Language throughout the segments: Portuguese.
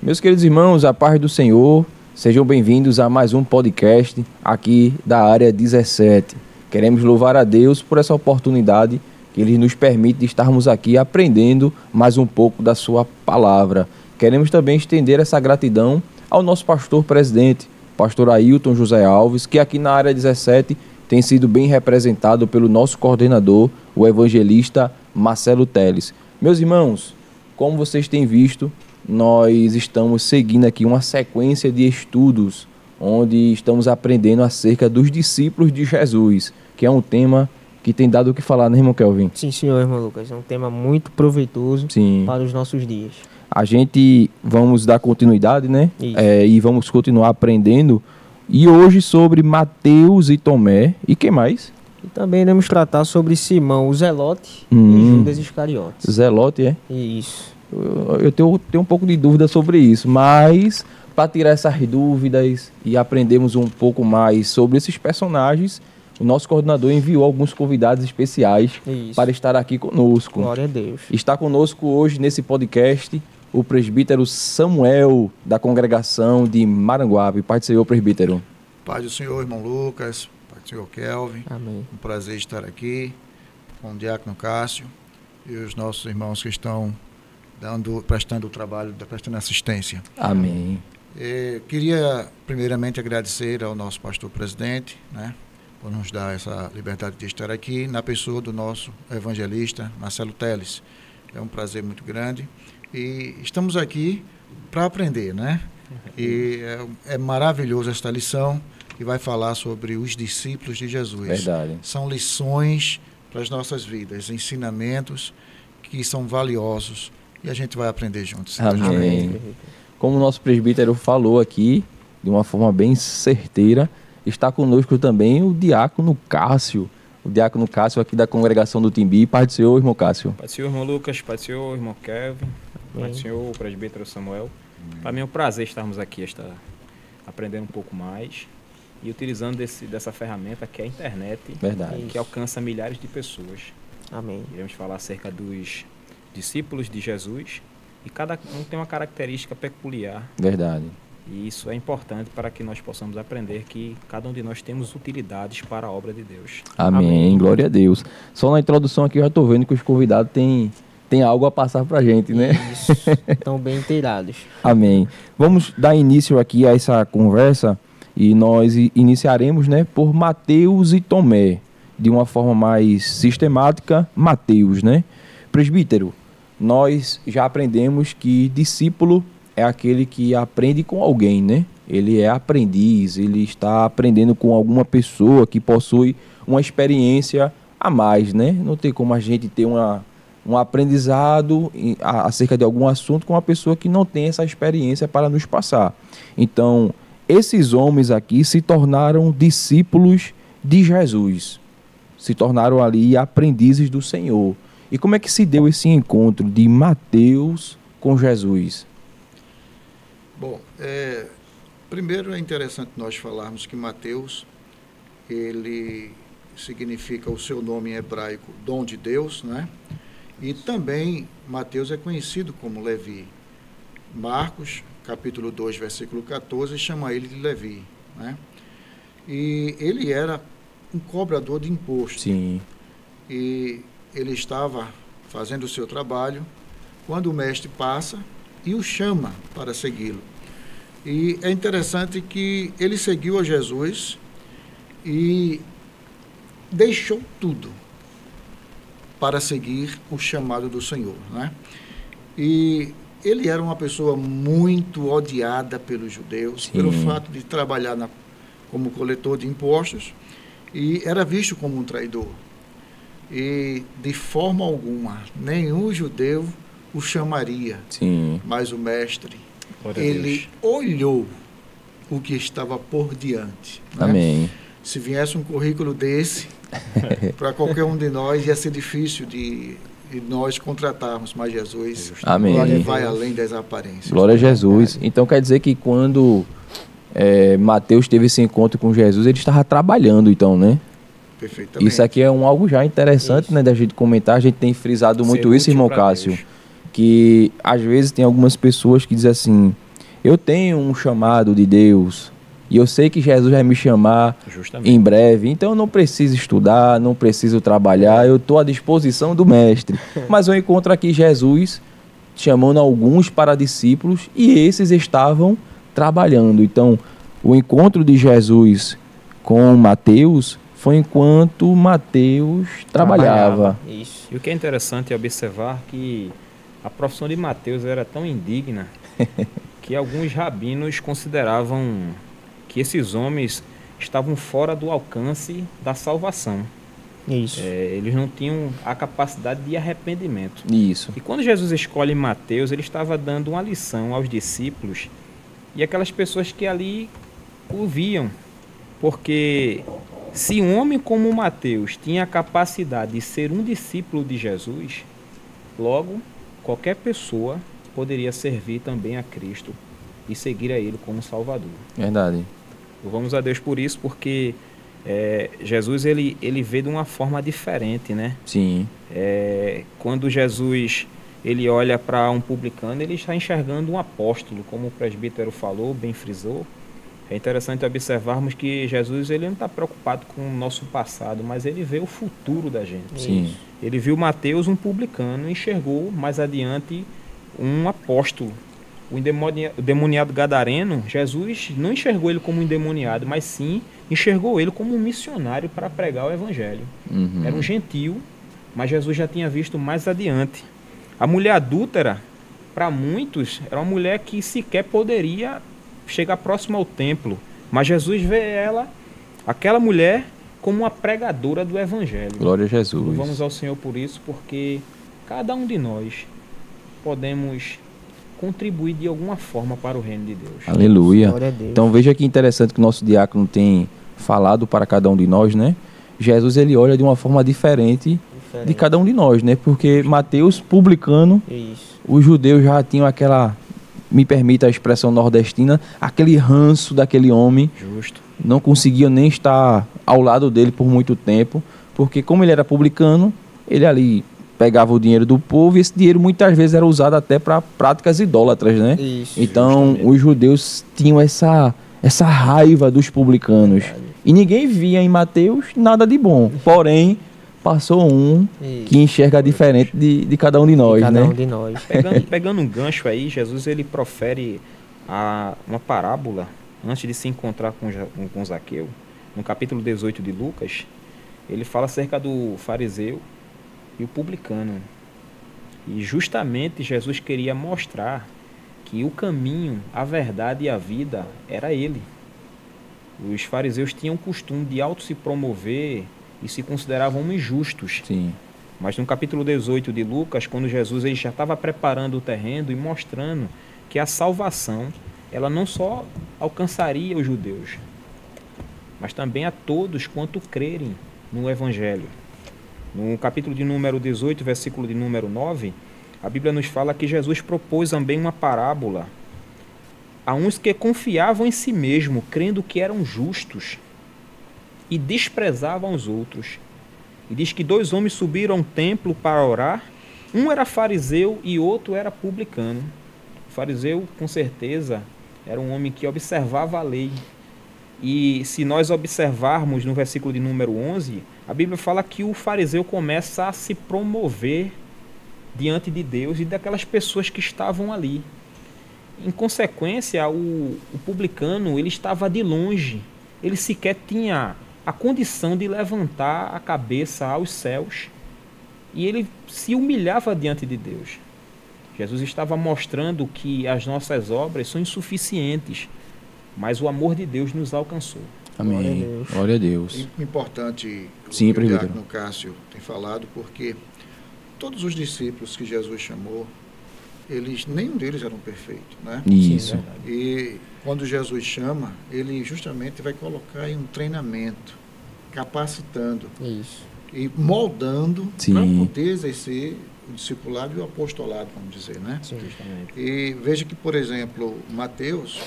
Meus queridos irmãos, a paz do Senhor, sejam bem-vindos a mais um podcast aqui da área 17. Queremos louvar a Deus por essa oportunidade que Ele nos permite de estarmos aqui aprendendo mais um pouco da sua palavra. Queremos também estender essa gratidão ao nosso pastor presidente, pastor Ailton José Alves, que aqui na área 17 tem sido bem representado pelo nosso coordenador, o evangelista Marcelo Teles. Meus irmãos, como vocês têm visto, nós estamos seguindo aqui uma sequência de estudos onde estamos aprendendo acerca dos discípulos de Jesus, que é um tema que tem dado o que falar, né, irmão Kelvin? Sim, senhor, irmão Lucas. É um tema muito proveitoso para os nossos dias. A gente vamos dar continuidade, né? E vamos continuar aprendendo. E hoje sobre Mateus e Tomé. E quem mais? E também iremos tratar sobre Simão, o Zelote e Judas Iscariotes. Zelote, é? Isso. Eu tenho um pouco de dúvida sobre isso, mas para tirar essas dúvidas e aprendermos um pouco mais sobre esses personagens, o nosso coordenador enviou alguns convidados especiais para estar aqui conosco. Glória a Deus. Está conosco hoje nesse podcast o presbítero Samuel, da congregação de Maranguape. Paz do Senhor, presbítero. Paz do Senhor, irmão Lucas. Paz do Senhor, Kelvin. Amém. Um prazer estar aqui com o diácono Cássio e os nossos irmãos que estão prestando o trabalho, prestando assistência. Amém. Queria primeiramente agradecer ao nosso pastor presidente, né, por nos dar essa liberdade de estar aqui, na pessoa do nosso evangelista Marcelo Teles. É um prazer muito grande e estamos aqui para aprender, né? E é maravilhoso esta lição que vai falar sobre os discípulos de Jesus. Verdade. São lições para as nossas vidas, ensinamentos que são valiosos e a gente vai aprender juntos. Amém. Como o nosso presbítero falou aqui, de uma forma bem certeira, está conosco também o diácono Cássio. O diácono Cássio aqui da congregação do Timbi. Paz do Senhor, irmão Cássio. Paz do Senhor, irmão Lucas. Paz do Senhor, irmão Kelvin. Paz do Senhor, o presbítero Samuel. Para mim é um prazer estarmos aqui, aprendendo um pouco mais e utilizando dessa ferramenta que é a internet. Verdade. Que alcança milhares de pessoas. Amém. Iremos falar acerca dos discípulos de Jesus e cada um tem uma característica peculiar. Verdade. E isso é importante para que nós possamos aprender que cada um de nós temos utilidades para a obra de Deus. Amém. Glória a Deus. Só na introdução aqui eu já estou vendo que os convidados têm algo a passar para a gente, né? Isso. Estão bem inteirados. Amém. Vamos dar início aqui a essa conversa e nós iniciaremos, né, por Mateus e Tomé. De uma forma mais sistemática, Mateus, né? Presbítero, nós já aprendemos que discípulo é aquele que aprende com alguém, né? Ele é aprendiz, ele está aprendendo com alguma pessoa que possui uma experiência a mais, né? Não tem como a gente ter um aprendizado acerca de algum assunto com uma pessoa que não tem essa experiência para nos passar. Então, esses homens aqui se tornaram discípulos de Jesus, se tornaram ali aprendizes do Senhor. E como é que se deu esse encontro de Mateus com Jesus? Bom, primeiro é interessante nós falarmos que Mateus, ele significa o seu nome em hebraico, dom de Deus, né? E também Mateus é conhecido como Levi. Marcos, capítulo 2, versículo 14, chama ele de Levi, né? E ele era um cobrador de imposto. Sim. E ele estava fazendo o seu trabalho quando o mestre passa e o chama para segui-lo. E é interessante que ele seguiu a Jesus e deixou tudo para seguir o chamado do Senhor, né? E ele era uma pessoa muito odiada pelos judeus. Sim. Pelo fato de trabalhar como coletor de impostos, e era visto como um traidor. E de forma alguma, nenhum judeu o chamaria. Sim. Mas o mestre, Glória ele olhou o que estava por diante, né? Amém. Se viesse um currículo desse, para qualquer um de nós ia ser difícil de nós contratarmos, mas Jesus, Amém, ele vai além das aparências. Glória a Jesus. Então quer dizer que quando Mateus teve esse encontro com Jesus, ele estava trabalhando, então, né? Perfeitamente. Isso aqui é algo já interessante, né, da gente comentar. A gente tem frisado muito isso, irmão Cássio, que às vezes tem algumas pessoas que dizem assim: eu tenho um chamado de Deus e eu sei que Jesus vai me chamar em breve, então eu não preciso estudar, não preciso trabalhar, eu estou à disposição do Mestre. Mas eu encontro aqui Jesus chamando alguns para discípulos e esses estavam trabalhando. Então, o encontro de Jesus com Mateus foi enquanto Mateus trabalhava. Isso. E o que é interessante é observar que a profissão de Mateus era tão indigna que alguns rabinos consideravam que esses homens estavam fora do alcance da salvação. Isso. Eles não tinham a capacidade de arrependimento. Isso. E quando Jesus escolhe Mateus, ele estava dando uma lição aos discípulos e aquelas pessoas que ali o viam. Porque se um homem como Mateus tinha a capacidade de ser um discípulo de Jesus, logo qualquer pessoa poderia servir também a Cristo e seguir a Ele como Salvador. Verdade. Louvamos a Deus por isso, porque Jesus ele vê de uma forma diferente, né? Sim. Quando Jesus ele olha para um publicano, ele está enxergando um apóstolo, como o presbítero falou, bem frisou. É interessante observarmos que Jesus ele não está preocupado com o nosso passado, mas ele vê o futuro da gente. Sim. Ele viu Mateus, um publicano, e enxergou mais adiante um apóstolo. O endemoniado gadareno, Jesus não enxergou ele como um endemoniado, mas sim enxergou ele como um missionário para pregar o evangelho. Uhum. Era um gentil, mas Jesus já tinha visto mais adiante. A mulher adúltera, para muitos, era uma mulher que sequer poderia chegar próximo ao templo, mas Jesus vê ela, aquela mulher, como uma pregadora do evangelho. Glória a Jesus. Louvamos ao Senhor por isso, porque cada um de nós podemos contribuir de alguma forma para o reino de Deus. Aleluia. Glória a Deus. Então veja que interessante que o nosso diácono tem falado para cada um de nós, né? Jesus ele olha de uma forma diferente de cada um de nós, né? Porque Mateus, publicano, Isso. os judeus já tinham aquela, me permita a expressão nordestina, aquele ranço daquele homem. Justo. Não conseguiam nem estar ao lado dele por muito tempo, porque como ele era publicano, ele ali pegava o dinheiro do povo e esse dinheiro muitas vezes era usado até para práticas idólatras, né? Isso. Então justamente. os judeus tinham essa raiva dos publicanos. E ninguém via em Mateus nada de bom. Porém, passou um Isso. que enxerga diferente de cada um de nós, Cada né? um de nós. Pegando um gancho aí, Jesus ele profere uma parábola antes de se encontrar com Zaqueu. No capítulo 18 de Lucas, ele fala acerca do fariseu e o publicano. E justamente Jesus queria mostrar que o caminho, a verdade e a vida era ele. Os fariseus tinham o costume de auto se promover e se consideravam homens justos. Sim. Mas no capítulo 18 de Lucas, quando Jesus ele já estava preparando o terreno e mostrando que a salvação, ela não só alcançaria os judeus, mas também a todos quanto crerem no Evangelho. No capítulo de número 18, versículo de número 9, a Bíblia nos fala que Jesus propôs também uma parábola a uns que confiavam em si mesmo, crendo que eram justos, e desprezavam os outros. E diz que 2 homens subiram a um templo para orar, um era fariseu e outro era publicano. O fariseu, com certeza, era um homem que observava a lei. E se nós observarmos no versículo de número 11, a Bíblia fala que o fariseu começa a se promover diante de Deus e daquelas pessoas que estavam ali. Em consequência, o publicano ele estava de longe, ele sequer tinha a condição de levantar a cabeça aos céus e ele se humilhava diante de Deus. Jesus estava mostrando que as nossas obras são insuficientes, mas o amor de Deus nos alcançou. Amém. Glória a Deus. Importante Sim, o que o presbítero. diácono Cássio tem falado, porque todos os discípulos que Jesus chamou, nenhum deles eram perfeitos, né? Isso. Sim, E quando Jesus chama, ele justamente vai colocar em um treinamento, capacitando Isso. e moldando Sim. para poder exercer o discipulado e o apostolado, vamos dizer, né? Sim. Justamente. E veja que, por exemplo, Mateus,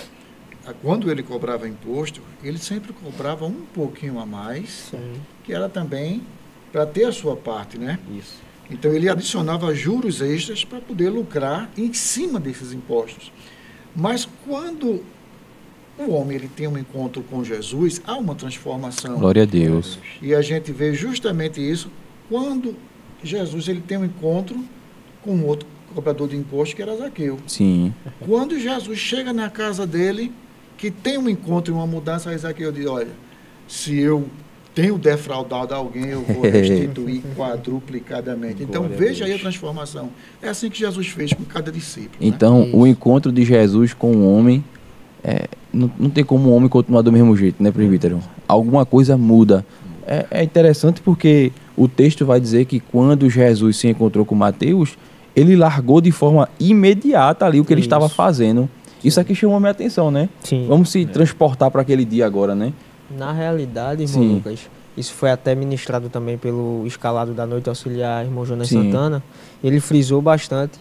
quando ele cobrava imposto, ele sempre cobrava um pouquinho a mais, Sim. que era também para ter a sua parte, né? Isso. Então ele adicionava juros extras para poder lucrar em cima desses impostos. Mas quando o homem ele tem um encontro com Jesus, há uma transformação. Glória a Deus. E a gente vê justamente isso quando Jesus ele tem um encontro com um outro cobrador de imposto, que era Zaqueu. Sim. Quando Jesus chega na casa dele, que tem um encontro e uma mudança, aí Zaqueu diz, olha, se eu tenho defraudado alguém, eu vou restituir quadruplicadamente. Então, veja aí a transformação. É assim que Jesus fez com cada discípulo. Então, né? O encontro de Jesus com o homem, não tem como o homem continuar do mesmo jeito, né, presbítero? Alguma coisa muda. É interessante porque o texto vai dizer que quando Jesus se encontrou com Mateus, ele largou de forma imediata ali o que ele estava fazendo. Isso aqui chamou a minha atenção, né? Sim. Vamos se transportar para aquele dia agora, né? Na realidade, irmão Lucas, isso foi até ministrado também pelo escalado da noite auxiliar, irmão Jonas Santana. Ele frisou bastante,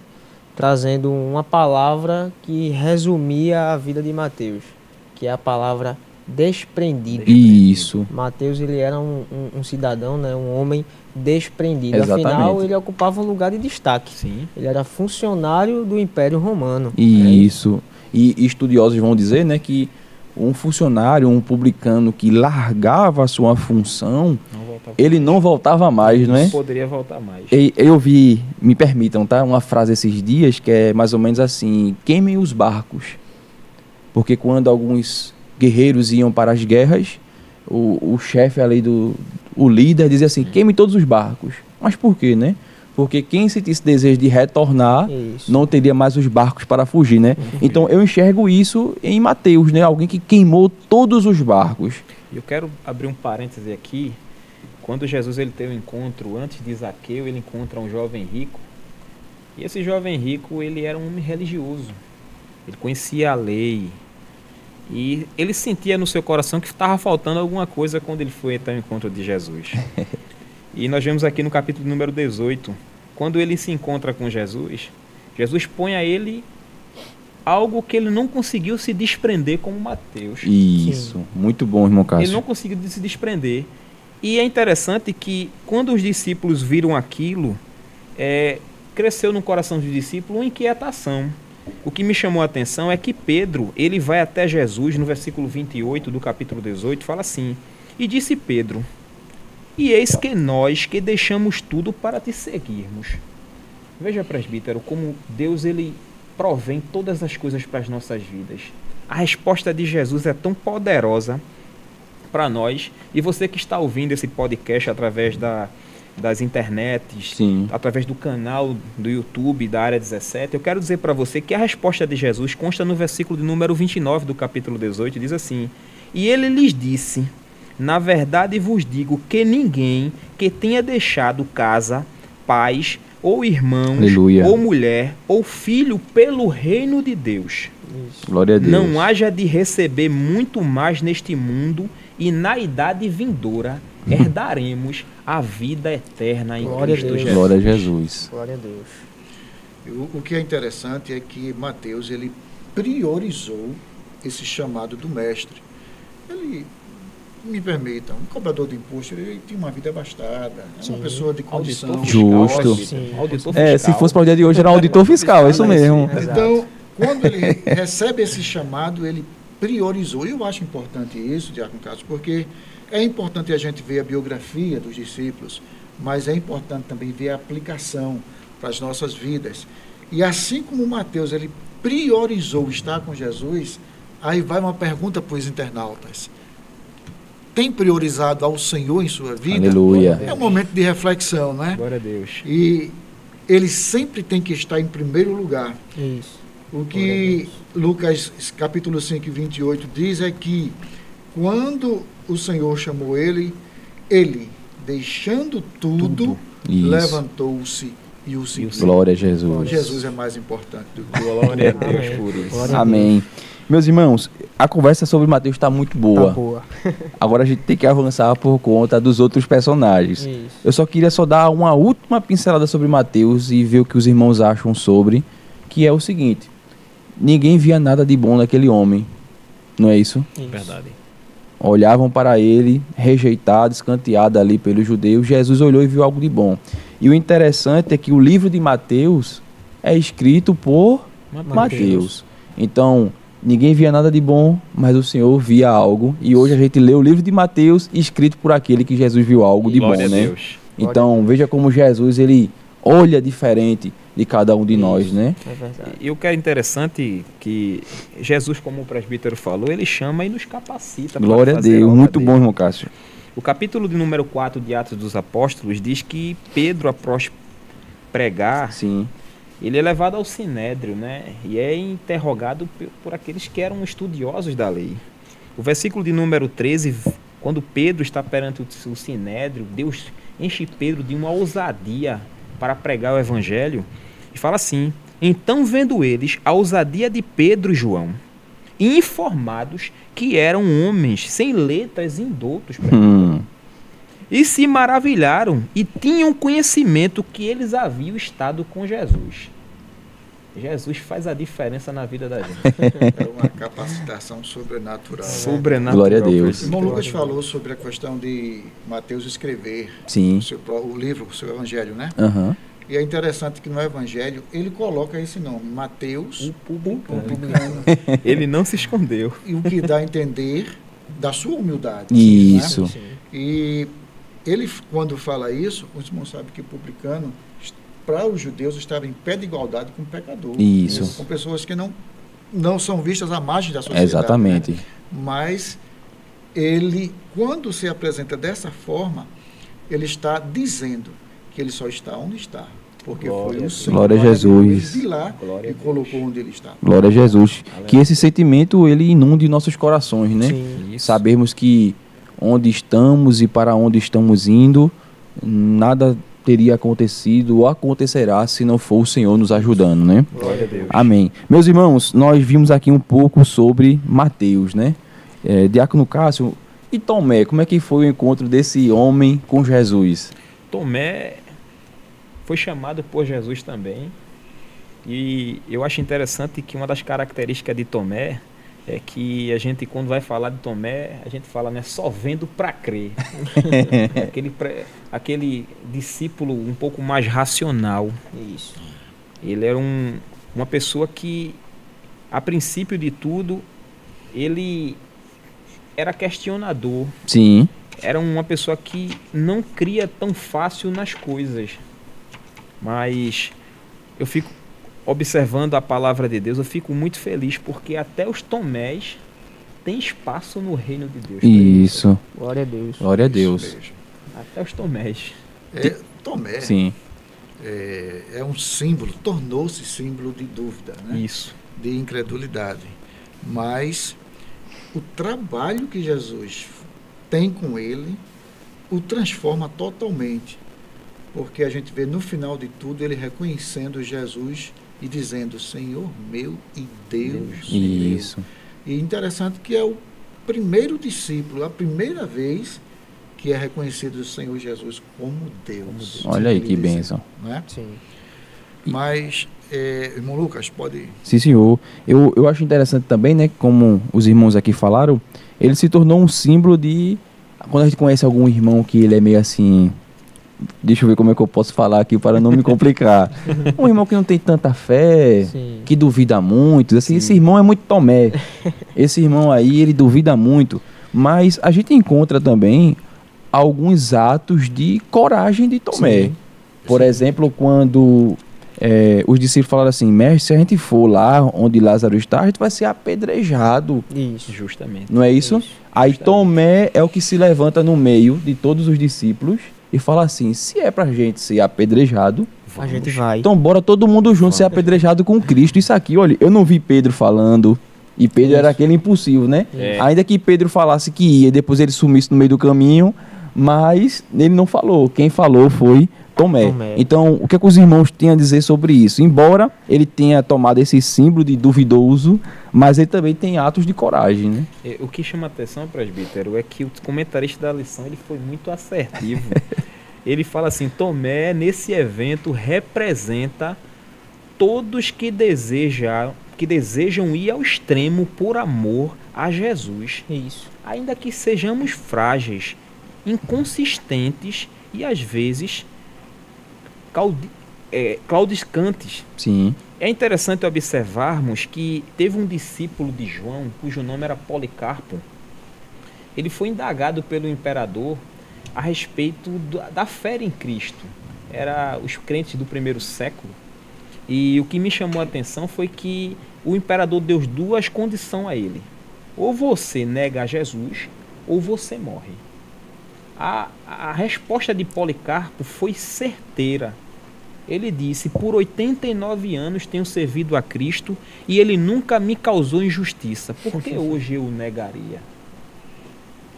trazendo uma palavra que resumia a vida de Mateus, que é a palavra desprendido. Isso. Mateus, ele era um cidadão, né, um homem desprendido. Exatamente. Afinal, ele ocupava um lugar de destaque. Sim. Ele era funcionário do Império Romano. Isso. E estudiosos vão dizer, né, que um funcionário, um publicano que largava a sua função, ele não voltava mais, não é? Não poderia voltar mais. Eu vi, me permitam, tá? Uma frase esses dias que é mais ou menos assim: queimem os barcos. Porque quando alguns guerreiros iam para as guerras, o chefe ali, o líder, dizia assim: queime todos os barcos. Mas por quê, né? Porque quem sentisse desejo de retornar não teria mais os barcos para fugir, né? Então eu enxergo isso em Mateus, né? Alguém que queimou todos os barcos. Eu quero abrir um parêntese aqui. Quando Jesus ele teve um encontro antes de Zaqueu, ele encontra um jovem rico. E esse jovem rico, ele era um homem religioso. Ele conhecia a lei. E ele sentia no seu coração que estava faltando alguma coisa quando ele foi até o encontro de Jesus. E nós vemos aqui no capítulo número 18, quando ele se encontra com Jesus, Jesus põe a ele algo que ele não conseguiu se desprender como Mateus. Isso, muito bom, irmão Cássio. Ele não conseguiu se desprender. E é interessante que quando os discípulos viram aquilo, cresceu no coração dos discípulos uma inquietação. O que me chamou a atenção é que Pedro, ele vai até Jesus, no versículo 28 do capítulo 18, fala assim: e disse Pedro: e eis que nós que deixamos tudo para te seguirmos. Veja, presbítero, como Deus ele provém todas as coisas para as nossas vidas. A resposta de Jesus é tão poderosa para nós. E você que está ouvindo esse podcast através das internets, através do canal do YouTube da Área 17, eu quero dizer para você que a resposta de Jesus consta no versículo de número 29 do capítulo 18, diz assim: e ele lhes disse: na verdade vos digo que ninguém que tenha deixado casa, pais, ou irmãos, Aleluia, ou mulher, ou filho pelo reino de Deus, glória a Deus, não haja de receber muito mais neste mundo e na idade vindoura herdaremos a vida eterna em Cristo Jesus. Glória a Jesus. Glória a Deus. O que é interessante é que Mateus ele priorizou esse chamado do mestre. Ele, me permitam, um cobrador de imposto, ele tinha uma vida abastada, é uma pessoa de condição. Justo. Auditor fiscal. Se fosse para o dia de hoje, era um auditor fiscal, é isso mesmo. Então, quando ele recebe esse chamado, ele priorizou. E eu acho importante isso, Diácono Cássio, porque é importante a gente ver a biografia dos discípulos, mas é importante também ver a aplicação para as nossas vidas. E assim como Mateus, ele priorizou estar com Jesus, aí vai uma pergunta para os internautas: tem priorizado ao Senhor em sua vida? Aleluia. É um momento de reflexão, né? Glória a Deus. E ele sempre tem que estar em primeiro lugar. Isso. O que Lucas capítulo 5, 28 diz é que quando o Senhor chamou ele, deixando tudo. Levantou-se e o seguiu. Glória a Jesus. Jesus é mais importante do que Glória a Deus por isso. Amém. Meus irmãos, a conversa sobre Mateus está muito boa. Tá boa. Agora a gente tem que avançar por conta dos outros personagens. Isso. Eu só queria dar uma última pincelada sobre Mateus e ver o que os irmãos acham sobre, que é o seguinte: ninguém via nada de bom naquele homem, não é isso? Verdade. Olhavam para ele, rejeitado, escanteado ali pelos judeus. Jesus olhou e viu algo de bom. E o interessante é que o livro de Mateus é escrito por Mateus. Então, ninguém via nada de bom, mas o Senhor via algo. E hoje a gente lê o livro de Mateus, escrito por aquele que Jesus viu algo de bom, Glória a né? Deus. Então, veja como Jesus, ele olha diferente de cada um de nós, né? É verdade. E o que é interessante que Jesus, como o presbítero falou, ele chama e nos capacita. para Glória a fazer Deus. obra Muito dele. bom, irmão Cássio. O capítulo de número 4 de Atos dos Apóstolos diz que Pedro, após pregar, Sim. ele é levado ao sinédrio, né? E é interrogado por aqueles que eram estudiosos da lei. O versículo de número 13, quando Pedro está perante o sinédrio, Deus enche Pedro de uma ousadia para pregar o evangelho e fala assim: então, vendo eles a ousadia de Pedro e João, informados que eram homens sem letras indoutos, e se maravilharam e tinham conhecimento que eles haviam estado com Jesus. Jesus faz a diferença na vida da gente. É uma capacitação sobrenatural. Sobrenatural. Glória a Deus. O irmão Lucas falou sobre a questão de Mateus escrever Sim. o livro, o seu evangelho, né? Aham. E é interessante que no evangelho ele coloca esse nome, Mateus, O publicano. publicano. Ele não se escondeu. E o que dá a entender da sua humildade. Isso. Né? Sim. E ele, quando fala isso, os irmãos sabem que publicano, para os judeus, estava em pé de igualdade com o pecador. Isso. Com pessoas que não são vistas à margem da sociedade. Exatamente. Né? Mas ele, quando se apresenta dessa forma, ele está dizendo que ele só está onde está. Porque Glória foi a o Deus. Senhor Glória a que tirou ele Jesus. de lá Glória e a Deus. colocou onde ele está. Glória a Jesus. Que esse sentimento, ele inunde nossos corações, né? Sim. Isso. Sabermos que onde estamos e para onde estamos indo, nada teria acontecido ou acontecerá se não for o Senhor nos ajudando, né? Glória a Deus. Amém. Meus irmãos, nós vimos aqui um pouco sobre Mateus, né? Diácono Cássio, e Tomé, como é que foi o encontro desse homem com Jesus? Tomé foi chamado por Jesus também. E eu acho interessante que uma das características de Tomé é que a gente, quando vai falar de Tomé, a gente fala, né, só vendo para crer. aquele discípulo um pouco mais racional. Isso. Ele era uma pessoa que, a princípio de tudo, ele era questionador. Sim. Era uma pessoa que não cria tão fácil nas coisas. Mas eu fico observando a palavra de Deus, eu fico muito feliz, porque até os Tomés têm espaço no reino de Deus. Isso. Glória a Deus. Glória a Deus. Isso mesmo. Até os Tomés. Tomé Sim. é um símbolo, tornou-se símbolo de dúvida, né? Isso. De incredulidade. Mas o trabalho que Jesus tem com ele o transforma totalmente. Porque a gente vê no final de tudo ele reconhecendo Jesus e dizendo: Senhor meu e Deus meu. Isso. E interessante que é o primeiro discípulo, a primeira vez que é reconhecido o Senhor Jesus como Deus. Olha aí Ele que diz, bênção. não é? Sim. Mas, irmão Lucas, pode... Sim, senhor. Eu acho interessante também, né, como os irmãos aqui falaram, ele se tornou um símbolo de... Quando a gente conhece algum irmão que ele é meio assim... Deixa eu ver como é que eu posso falar aqui para não me complicar. Um irmão que não tem tanta fé, Sim. que duvida muito. Assim, esse irmão é muito Tomé. Esse irmão aí, ele duvida muito. Mas a gente encontra também alguns atos de coragem de Tomé. Sim. Por Sim. exemplo, quando os discípulos falaram assim: mestre, se a gente for lá onde Lázaro está, a gente vai ser apedrejado. Isso. Justamente. Não é isso? Aí Justamente. Tomé é o que se levanta no meio de todos os discípulos e fala assim: se é pra gente ser apedrejado, A gente vai. então bora todo mundo junto ser apedrejado com Cristo. Isso aqui, olha, eu não vi Pedro falando. E Pedro era aquele impulsivo, né? É. Ainda que Pedro falasse que ia, depois ele sumisse no meio do caminho, mas ele não falou. Quem falou foi Tomé. Tomé. Então, o que é que os irmãos têm a dizer sobre isso? Embora ele tenha tomado esse símbolo de duvidoso, mas ele também tem atos de coragem, né? O que chama atenção, presbítero, é que o comentarista da lição ele foi muito assertivo. Ele fala assim: Tomé, nesse evento, representa todos que desejam ir ao extremo por amor a Jesus. Isso. Ainda que sejamos frágeis, inconsistentes e às vezes claudicantes. Sim. É interessante observarmos que teve um discípulo de João, cujo nome era Policarpo. Ele foi indagado pelo imperador a respeito da fé em Cristo. Era os crentes do primeiro século. E o que me chamou a atenção foi que o imperador deu duas condições a ele. Ou você nega a Jesus, ou você morre. A resposta de Policarpo foi certeira. Ele disse: por 89 anos tenho servido a Cristo e ele nunca me causou injustiça. Por que hoje eu o negaria?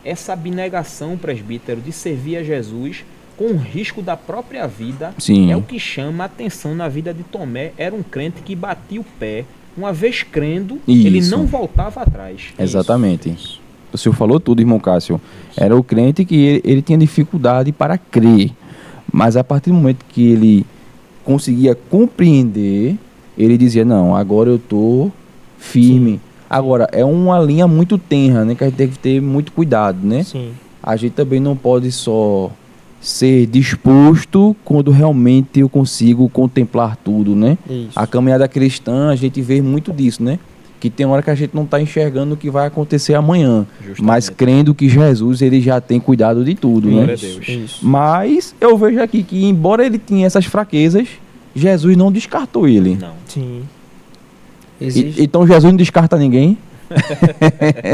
Essa abnegação, presbítero, de servir a Jesus com o risco da própria vida, Sim. é o que chama a atenção na vida de Tomé. Era um crente que batia o pé. Uma vez crendo, Isso. ele não voltava atrás. Exatamente. Isso. O senhor falou tudo, irmão Cássio. Era o crente que ele tinha dificuldade para crer. Mas a partir do momento que ele conseguia compreender, ele dizia: não, agora eu estou firme. Sim. Agora, é uma linha muito tenra, né? Que a gente tem que ter muito cuidado, né? Sim. A gente também não pode só ser disposto quando realmente eu consigo contemplar tudo, né? Isso. A caminhada cristã, a gente vê muito disso, né? Que tem hora que a gente não está enxergando o que vai acontecer amanhã, justamente, mas crendo que Jesus ele já tem cuidado de tudo, Glória né? a Deus. Isso. Mas eu vejo aqui que, embora ele tinha essas fraquezas, Jesus não descartou ele. Não. Sim. Então Jesus não descarta ninguém?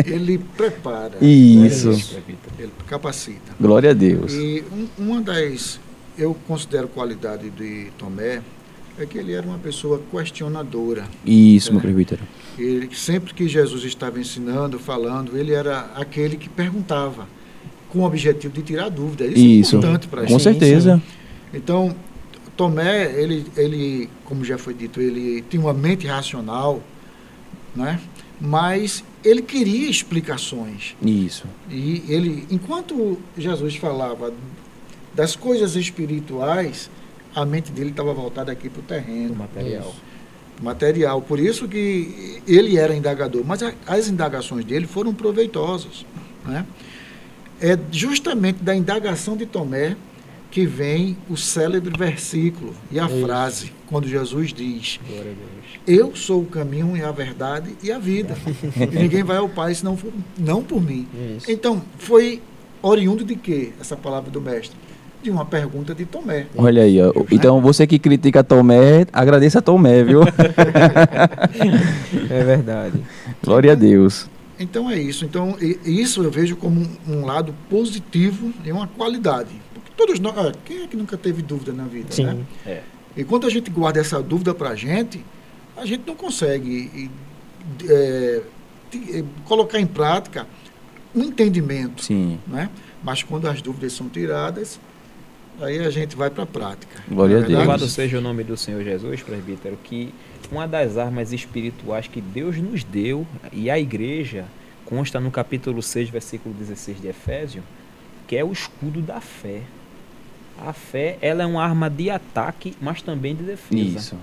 Ele prepara. Isso. Ele capacita. Glória a Deus. E uma das, eu considero, qualidade de Tomé é que ele era uma pessoa questionadora. Isso, meu presbítero. Ele, sempre que Jesus estava ensinando, falando, ele era aquele que perguntava, com o objetivo de tirar dúvida. Isso é importante para a gente. Com certeza. Sim. Então, Tomé, ele, como já foi dito, ele tinha uma mente racional, né? Mas ele queria explicações. Isso. E ele, enquanto Jesus falava das coisas espirituais, a mente dele estava voltada aqui para o terreno. Material. Por isso que ele era indagador. Mas as indagações dele foram proveitosas, né? É justamente da indagação de Tomé que vem o célebre versículo e a frase, quando Jesus diz: eu sou o caminho e a verdade e a vida. E ninguém vai ao Pai senão não por mim. Isso. Então, foi oriundo de quê? Essa palavra do mestre? De uma pergunta de Tomé. Olha aí, ó. Então você que critica Tomé, agradeça a Tomé, viu? É verdade. Glória a Deus. Então é isso. Então, isso eu vejo como um lado positivo e uma qualidade. Porque todos nós, quem é que nunca teve dúvida na vida? Sim. Né? É. E quando a gente guarda essa dúvida para a gente não consegue colocar em prática um entendimento. Sim. Né? Mas quando as dúvidas são tiradas, aí a gente vai para a prática. Glória a Deus. Louvado seja o nome do Senhor Jesus, presbítero, que uma das armas espirituais que Deus nos deu, e a igreja, consta no capítulo 6, versículo 16 de Efésios, que é o escudo da fé. A fé, ela é uma arma de ataque, mas também de defesa. Isso.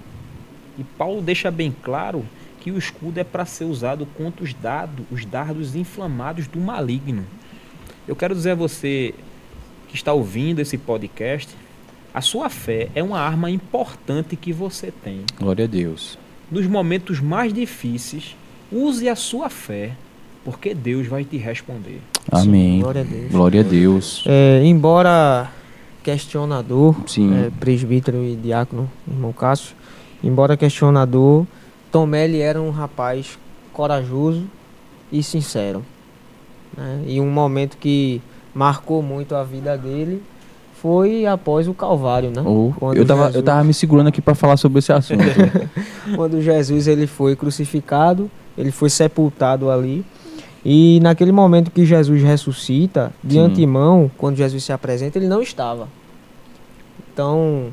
E Paulo deixa bem claro que o escudo é para ser usado contra os dardos inflamados do maligno. Eu quero dizer a você que está ouvindo esse podcast, a sua fé é uma arma importante que você tem. Glória a Deus. Nos momentos mais difíceis, use a sua fé, porque Deus vai te responder. Amém. Sim, glória a Deus. Glória a Deus. Embora questionador, Sim. Presbítero e diácono, irmão Cássio, embora questionador, Tomé ele era um rapaz corajoso e sincero, né? E um momento que marcou muito a vida dele foi após o Calvário, né? Eu tava me segurando aqui para falar sobre esse assunto. Quando Jesus ele foi crucificado, ele foi sepultado ali. E naquele momento que Jesus ressuscita, de antemão, quando Jesus se apresenta, ele não estava. Então,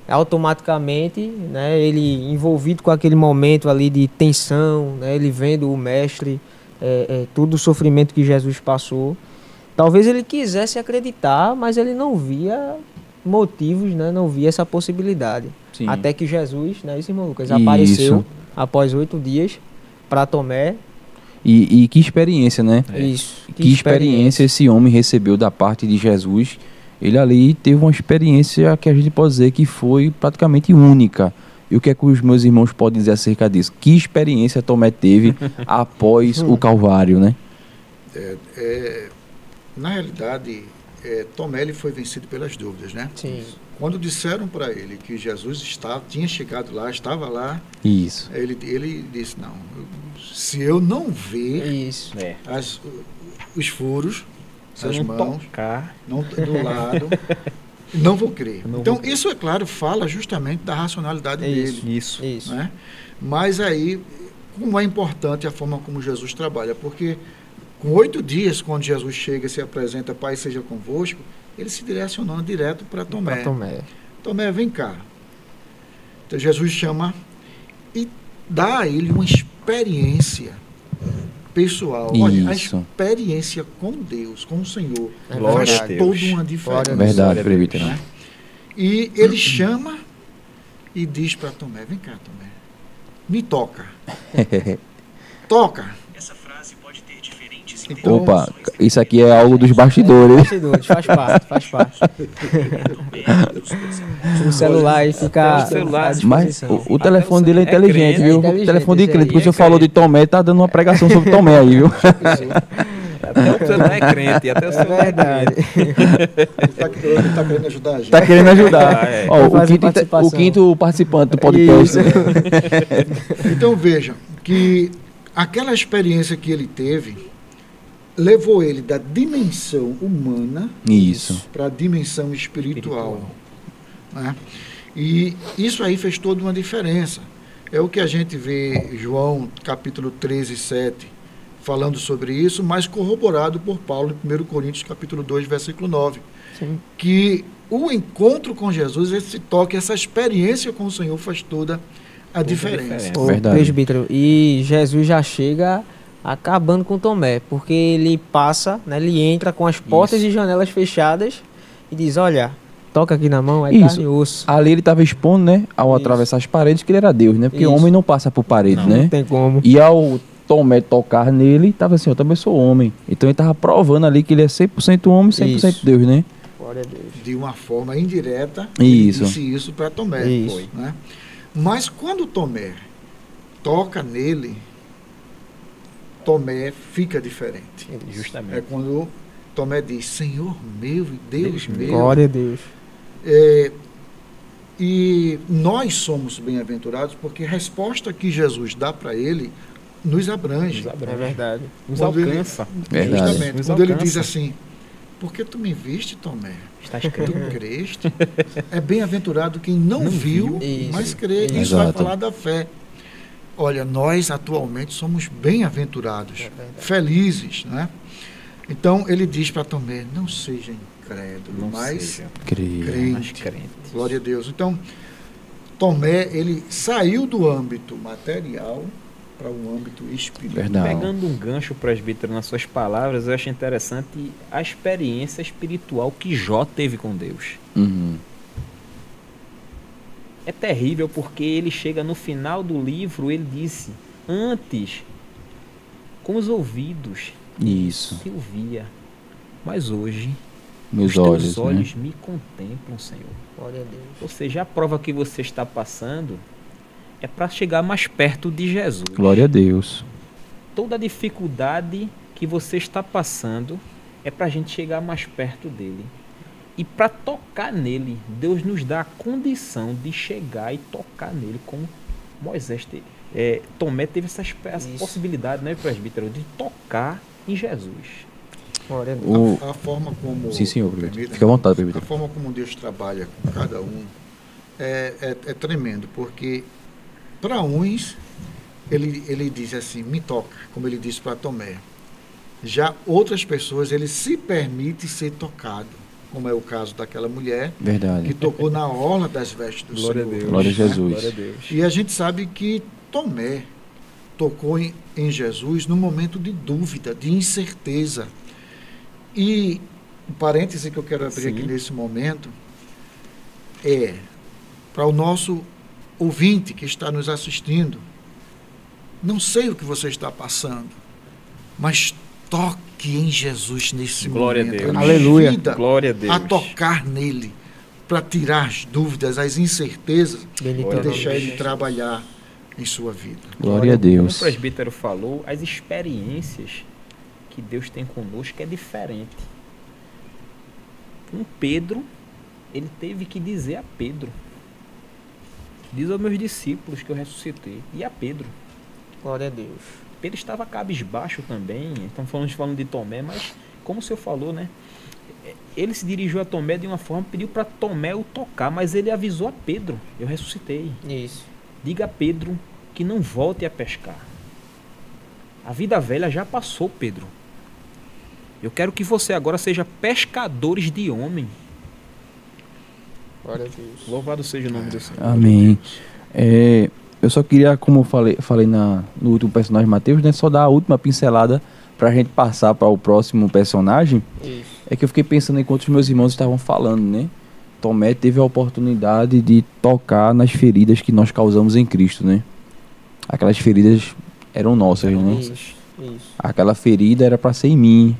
automaticamente, né, ele envolvido com aquele momento ali de tensão, né, ele vendo o mestre, todo o sofrimento que Jesus passou, talvez ele quisesse acreditar, mas ele não via motivos, né, não via essa possibilidade. Sim. Até que Jesus, né, esse irmão Lucas, apareceu após 8 dias para Tomé. E que experiência, né? Isso. Que experiência esse homem recebeu da parte de Jesus. Ele ali teve uma experiência que a gente pode dizer que foi praticamente única. E o que é que os meus irmãos podem dizer acerca disso? Que experiência Tomé teve após o Calvário, né? Na realidade, Tomé ele foi vencido pelas dúvidas, né? Sim. Quando disseram para ele que Jesus tinha chegado lá, estava lá, Isso. ele disse, não, se eu não ver Isso. os furos, Se as eu não mãos, tocar, do lado, não vou crer. Não Então, vou crer. isso, é claro, fala justamente da racionalidade dele. isso. Isso. Né? Mas aí, como é importante a forma como Jesus trabalha, porque com 8 dias, quando Jesus chega e se apresenta, Pai seja convosco, ele se direcionando direto para Tomé. Tomé, vem cá. Então Jesus chama e dá a ele uma experiência pessoal. Olha, a Isso. experiência com Deus, com o Senhor, Glória faz a Deus. toda uma diferença. Verdade, presbítero. Né? E ele chama e diz para Tomé, vem cá, Tomé, me toca. Toca. Essa frase pode ter diferentes Então, Opa, isso aqui é algo dos bastidores. Bastidores, faz parte. O celular aí fica O celular, à Mas disposição. o telefone dele é É inteligente, crente, viu? é inteligente O telefone de esse crente, aí, porque você é falou de crente. Tomé, tá dando uma pregação sobre Tomé aí, viu? Até o celular é crente, até o É celular verdade. ele está querendo ajudar a gente. Tá querendo ajudar. Ah, é. Ó, Vai o, fazer quinto, participação. o quinto participante do podcast. Isso. Então vejam que aquela experiência que ele teve levou ele da dimensão humana Isso. para a dimensão espiritual. Né? E isso aí fez toda uma diferença. É o que a gente vê João capítulo 13, 7, falando sobre isso, mas corroborado por Paulo em 1 Coríntios capítulo 2, versículo 9. Sim. Que o encontro com Jesus, esse toque, essa experiência com o Senhor faz toda a diferença. diferença. Ô, Verdade. presbítero, e Jesus já chega acabando com Tomé, porque ele passa, né, ele entra com as portas e janelas fechadas e diz, olha, toca aqui na mão, é Isso. carne e osso. Ali ele estava expondo, né, ao Isso. atravessar as paredes, que ele era Deus, né? Porque Isso. o homem não passa por parede, Não. né? Não tem como. E ao Tomé tocar nele, estava assim, eu também sou homem. Então ele estava provando ali que ele é 100% homem, 100% Isso. Deus, né? Glória a Deus. De uma forma indireta, Isso. ele disse isso para Tomé. Isso. Foi, né? Mas quando Tomé toca nele, Tomé fica diferente. É Justamente. quando Tomé diz, Senhor meu e Deus meu. Glória a Deus. E nós somos bem-aventurados porque a resposta que Jesus dá para ele nos abrange. Nos abrange. É verdade. Nos Quando ele- alcança. Verdade. Justamente. Nos Quando ele alcança. diz assim, porque tu me viste, Tomé? Está Tu escrito. creste? É bem-aventurado quem não viu, Isso. mas crê. Isso. Isso vai Exato. falar da fé. Olha, nós atualmente somos bem-aventurados, verdade. felizes, né? Então ele diz para Tomé, não seja incrédulo, Não mas seja Creio. mais crente. crente. Glória a Deus. Então, Tomé, ele saiu do âmbito material para o âmbito espiritual. Verdade. Pegando um gancho, presbítero, nas suas palavras, eu acho interessante a experiência espiritual que Jó teve com Deus. Uhum. É terrível porque ele chega no final do livro, ele disse, antes, com os ouvidos, Isso. eu via, mas hoje, Meus os teus olhos, olhos né? me contemplam, Senhor. Glória a Deus. Ou seja, a prova que você está passando é para chegar mais perto de Jesus. Glória a Deus. Toda a dificuldade que você está passando é para a gente chegar mais perto dele. E para tocar nele, Deus nos dá a condição de chegar e tocar nele como Moisés teve. Tomé teve essa Isso. possibilidade, né, presbítero, de tocar em Jesus. Glória a Deus. O... A forma como... Sim, senhor. Permita, Fica à vontade, a presbítero. forma como Deus trabalha com cada um é tremendo, porque para uns ele diz assim, me toca, como ele disse para Tomé. Já outras pessoas, ele se permite ser tocado, como é o caso daquela mulher que Verdade. tocou na orla das vestes do Glória a Senhor. Deus. Glória a Jesus. Glória a Deus. E a gente sabe que Tomé tocou em Jesus num momento de dúvida, de incerteza. E um parêntese que eu quero abrir Sim. aqui nesse momento é para o nosso ouvinte que está nos assistindo. Não sei o que você está passando, mas toque em Jesus nesse Glória a momento. Deus. Aleluia. Convida Glória a Deus. a tocar nele. para tirar as dúvidas, as incertezas Benito e deixar ele trabalhar em sua vida. Glória a Deus. Como o presbítero falou, as experiências que Deus tem conosco é diferente. Com Pedro, ele teve que dizer a Pedro: diz aos meus discípulos que eu ressuscitei. E a Pedro. Glória a Deus. Pedro estava cabisbaixo também. Estamos falando de Tomé, mas como o senhor falou, né? Ele se dirigiu a Tomé de uma forma, pediu para Tomé o tocar, mas ele avisou a Pedro: eu ressuscitei. Isso. Diga a Pedro que não volte a pescar. A vida velha já passou, Pedro. Eu quero que você agora seja pescadores de homem. Glória a Deus. Louvado seja o nome do Senhor. Amém. Eu só queria, como eu falei no último personagem, Mateus, né, só dar a última pincelada para a gente passar para o próximo personagem. Isso. É que eu fiquei pensando enquanto os meus irmãos estavam falando, né? Tomé teve a oportunidade de tocar nas feridas que nós causamos em Cristo, né? Aquelas feridas eram nossas, né? Isso. Aquela ferida era para ser em mim,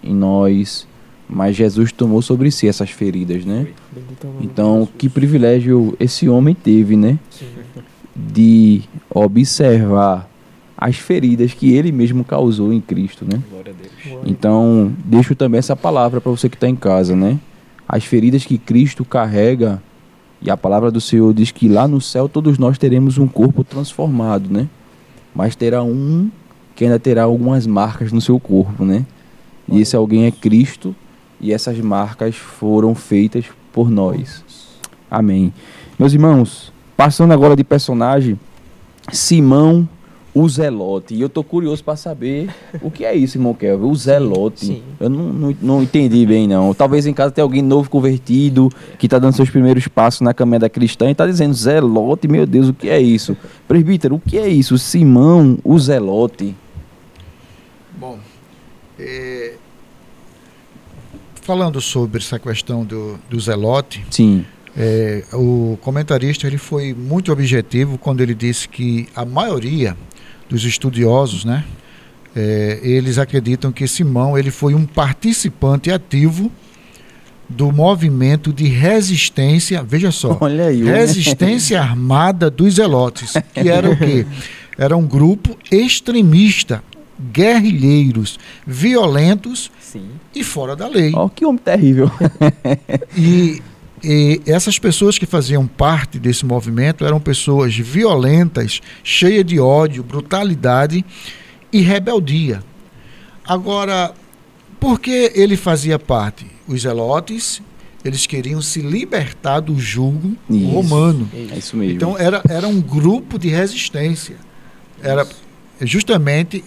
em nós, mas Jesus tomou sobre si essas feridas, né? Bendito é o nome de Então, Jesus. que privilégio esse homem teve, né? Sim. De observar as feridas que ele mesmo causou em Cristo, né? Glória a Deus. Glória. Então, deixo também essa palavra para você que está em casa, né? As feridas que Cristo carrega, e a palavra do Senhor diz que lá no céu todos nós teremos um corpo transformado, né? Mas terá um que ainda terá algumas marcas no seu corpo, né? E esse alguém é Cristo, e essas marcas foram feitas por nós. Amém. Meus irmãos, passando agora de personagem, Simão o Zelote. E eu tô curioso para saber o que é isso, irmão Kelvin, o Zelote. Sim. Eu não entendi bem, não. Talvez em casa tenha alguém novo convertido, que está dando seus primeiros passos na caminhada cristã e está dizendo, Zelote, meu Deus, o que é isso? Presbítero, o que é isso? Simão o Zelote. Bom, falando sobre essa questão do Zelote, Sim. o comentarista ele foi muito objetivo quando ele disse que a maioria dos estudiosos, né, eles acreditam que Simão ele foi um participante ativo do movimento de resistência, veja só, Olha aí, resistência armada dos Zelotes, que era o quê? Era um grupo extremista, guerrilheiros, violentos Sim. e fora da lei. Ó, que homem terrível. E essas pessoas que faziam parte desse movimento eram pessoas violentas, cheias de ódio, brutalidade e rebeldia. Agora, por que ele fazia parte? Os zelotes, eles queriam se libertar do jugo romano. É isso mesmo. Então, era um grupo de resistência. Era justamente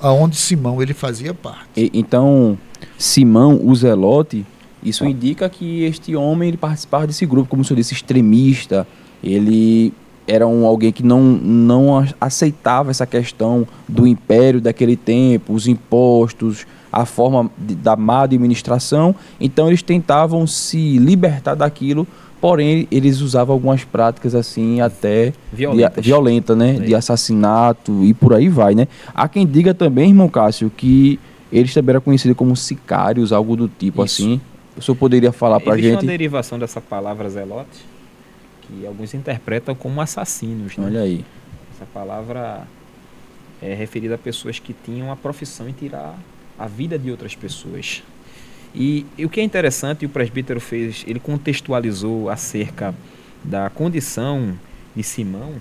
aonde Simão ele fazia parte. Então, Simão o Zelote, isso indica que este homem ele participava desse grupo, como o senhor disse, extremista. Ele era alguém que não aceitava essa questão do império daquele tempo, os impostos, a forma da má administração. Então eles tentavam se libertar daquilo, porém eles usavam algumas práticas assim até violenta, né? De assassinato e por aí vai, né? Há quem diga também, irmão Cássio, que eles também eram conhecidos como sicários, algo do tipo assim. O senhor poderia falar pra gente? Existe uma derivação dessa palavra zelote, que alguns interpretam como assassinos, né? Olha aí. Essa palavra é referida a pessoas que tinham a profissão em tirar a vida de outras pessoas. E o que é interessante, o presbítero fez, ele contextualizou acerca da condição de Simão.